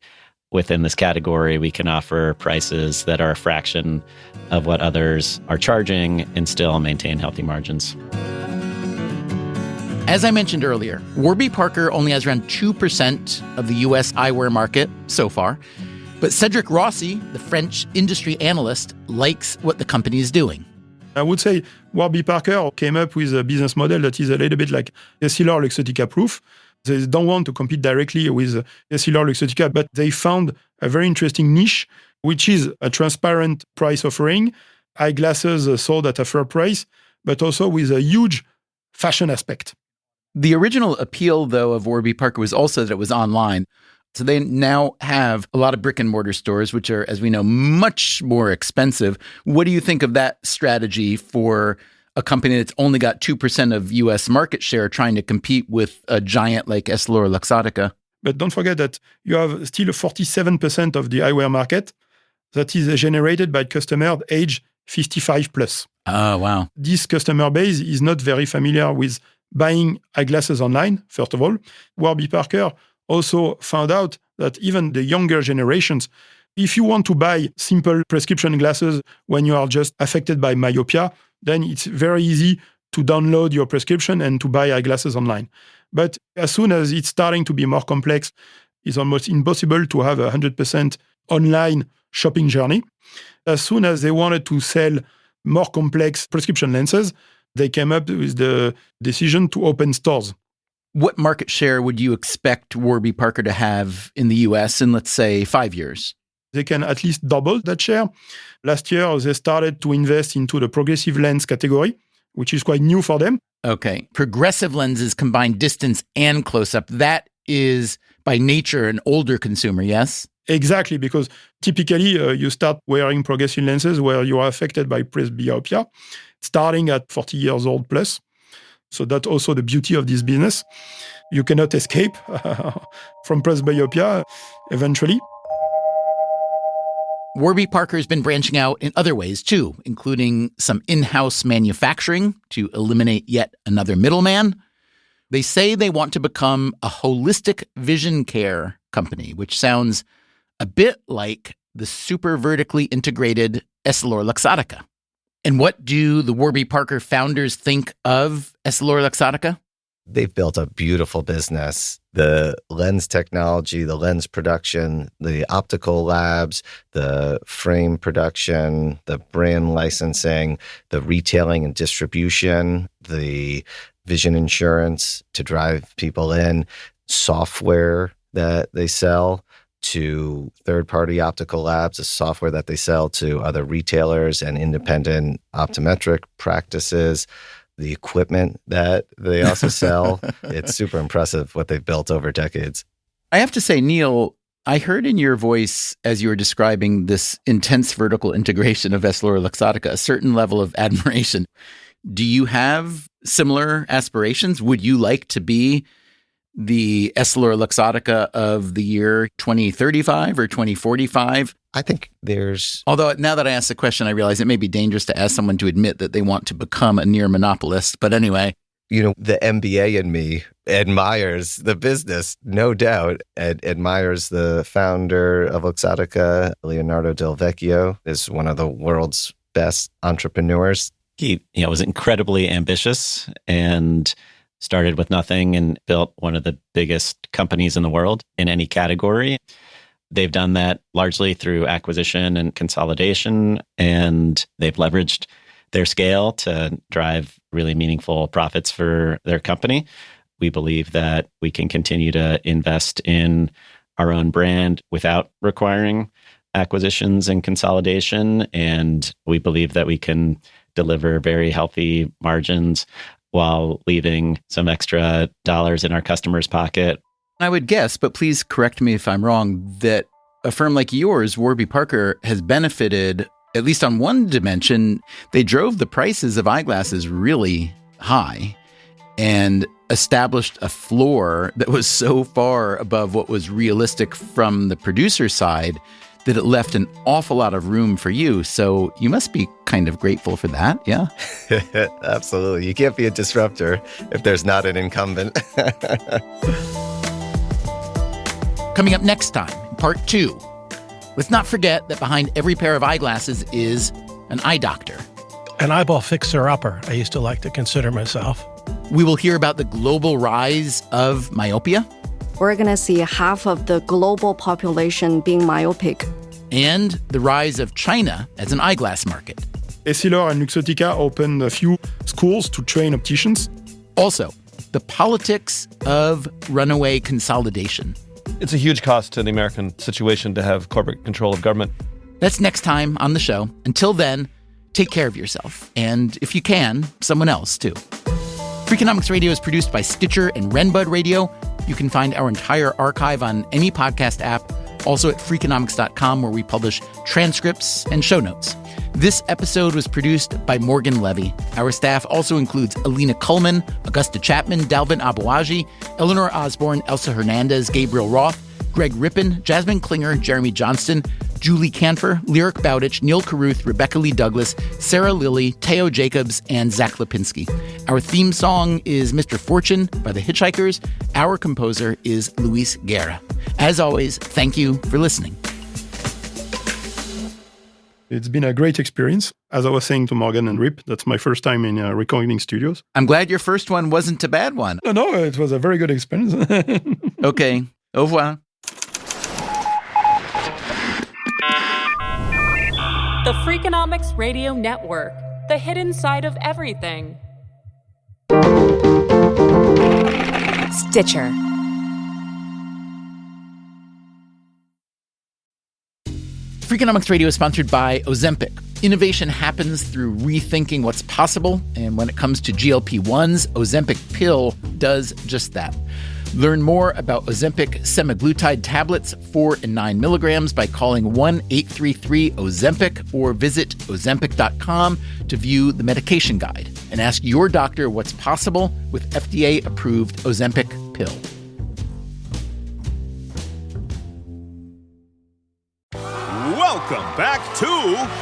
I: within this category, we can offer prices that are a fraction of what others are charging and still maintain healthy margins.
A: As I mentioned earlier, Warby Parker only has around 2% of the U.S. eyewear market so far. But Cedric Rossi, the French industry analyst, likes what the company is doing.
F: I would say Warby Parker came up with a business model that is a little bit like EssilorLuxottica proof. They don't want to compete directly with EssilorLuxottica, but they found a very interesting niche which is a transparent price offering, eyeglasses sold at a fair price, but also with a huge fashion aspect.
A: The original appeal, though, of Warby Parker was also that it was online. So they now have a lot of brick and mortar stores, which are, as we know, much more expensive. What do you think of that strategy for a company that's only got 2% of U.S. market share trying to compete with a giant like EssilorLuxottica?
F: But don't forget that you have still 47% of the eyewear market that is generated by customers age 55 plus.
A: Oh, wow.
F: This customer base is not very familiar with buying eyeglasses online, first of all. Warby Parker also found out that even the younger generations, if you want to buy simple prescription glasses when you are just affected by myopia, then it's very easy to download your prescription and to buy eyeglasses online. But as soon as it's starting to be more complex, it's almost impossible to have a 100% online shopping journey. As soon as they wanted to sell more complex prescription lenses, they came up with the decision to open stores.
A: What market share would you expect Warby Parker to have in the US in, let's say, 5 years?
F: They can at least double that share. Last year, they started to invest into the progressive lens category, which is quite new for them.
A: Okay. Progressive lenses combine distance and close-up. That is, by nature, an older consumer, yes?
F: Exactly, because typically you start wearing progressive lenses where you are affected by presbyopia, starting at 40 years old plus. So that's also the beauty of this business. You cannot escape from presbyopia eventually.
A: Warby Parker has been branching out in other ways too, including some in-house manufacturing to eliminate yet another middleman. They say they want to become a holistic vision care company, which sounds a bit like the super vertically integrated EssilorLuxottica. And what do the Warby Parker founders think of EssilorLuxottica?
H: They've built a beautiful business. The lens technology, the lens production, the optical labs, the frame production, the brand licensing, the retailing and distribution, the vision insurance to drive people in, software that they sell to third-party optical labs, the software that they sell to other retailers and independent optometric practices, the equipment that they also sell. It's super impressive what they've built over decades.
A: I have to say, Neil, I heard in your voice as you were describing this intense vertical integration of EssilorLuxottica a certain level of admiration. Do you have similar aspirations? Would you like to be the EssilorLuxottica of the year 2035 or 2045?
H: I think there's...
A: Although now that I asked the question, I realize it may be dangerous to ask someone to admit that they want to become a near monopolist. But anyway.
H: You know, the MBA in me admires the business, no doubt. Admires the founder of Luxottica, Leonardo Del Vecchio, is one of the world's best entrepreneurs.
I: He was incredibly ambitious and started with nothing and built one of the biggest companies in the world in any category. They've done that largely through acquisition and consolidation, and they've leveraged their scale to drive really meaningful profits for their company. We believe that we can continue to invest in our own brand without requiring acquisitions and consolidation, and we believe that we can deliver very healthy margins while leaving some extra dollars in our customers' pocket.
A: I would guess, but please correct me if I'm wrong, that a firm like yours, Warby Parker, has benefited, at least on one dimension. They drove the prices of eyeglasses really high and established a floor that was so far above what was realistic from the producer side that it left an awful lot of room for you. So you must be kind of grateful for that, yeah?
H: Absolutely. You can't be a disruptor if there's not an incumbent.
A: Coming up next time, part 2. Let's not forget that behind every pair of eyeglasses is an eye doctor.
J: An eyeball fixer-upper, I used to like to consider myself.
A: We will hear about the global rise of myopia.
K: We're going to see half of the global population being myopic.
A: And the rise of China as an eyeglass market.
F: Essilor and Luxottica opened a few schools to train opticians.
A: Also, the politics of runaway consolidation.
C: It's a huge cost to the American situation to have corporate control of government.
A: That's next time on the show. Until then, take care of yourself. And if you can, someone else too. Freakonomics Radio is produced by Stitcher and Renbud Radio. You can find our entire archive on any podcast app, also at Freakonomics.com, where we publish transcripts and show notes. This episode was produced by Morgan Levy. Our staff also includes Alina Kuhlman, Augusta Chapman, Dalvin Abuaji, Eleanor Osborne, Elsa Hernandez, Gabriel Roth, Greg Rippin, Jasmine Klinger, Jeremy Johnston, Julie Canfer, Lyric Bowditch, Neil Carruth, Rebecca Lee Douglas, Sarah Lilly, Teo Jacobs, and Zach Lipinski. Our theme song is Mr. Fortune by the Hitchhikers. Our composer is Luis Guerra. As always, thank you for listening.
F: It's been a great experience. As I was saying to Morgan and Rip, that's my first time in recording studios.
A: I'm glad your first one wasn't a bad one.
F: No, it was a very good experience.
A: Okay, au revoir.
D: The Freakonomics Radio Network, the hidden side of everything.
L: Stitcher.
A: Freakonomics Radio is sponsored by Ozempic. Innovation happens through rethinking what's possible, and when it comes to GLP-1s, Ozempic pill does just that. Learn more about Ozempic semaglutide tablets, 4 and 9 milligrams, by calling 1-833-OZEMPIC or visit Ozempic.com to view the medication guide and ask your doctor what's possible with FDA-approved Ozempic pill.
M: Welcome back to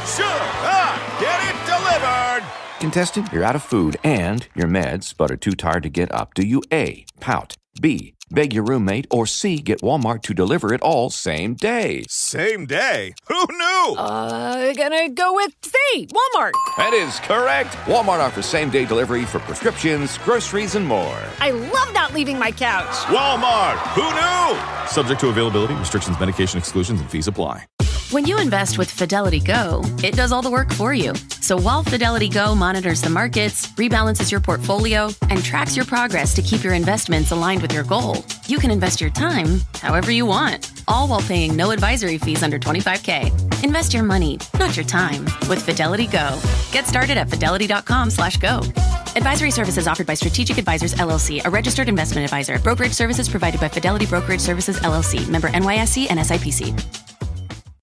M: Should I Get It Delivered?
N: Contestant, you're out of food and your meds, but are too tired to get up. Do you A, pout, B, beg your roommate, or C, get Walmart to deliver it all same day?
M: Same day? Who knew?
L: Gonna go with C, Walmart.
N: That is correct. Walmart offers same-day delivery for prescriptions, groceries, and more.
L: I love not leaving my couch.
M: Walmart. Who knew? Subject to availability, restrictions, medication exclusions, and fees apply.
O: When you invest with Fidelity Go, it does all the work for you. So while Fidelity Go monitors the markets, rebalances your portfolio, and tracks your progress to keep your investments aligned with your goal, you can invest your time however you want, all while paying no advisory fees under $25K. Invest your money, not your time, with Fidelity Go. Get started at fidelity.com/go. Advisory services offered by Strategic Advisors, LLC, a registered investment advisor. Brokerage services provided by Fidelity Brokerage Services, LLC, member NYSE and SIPC.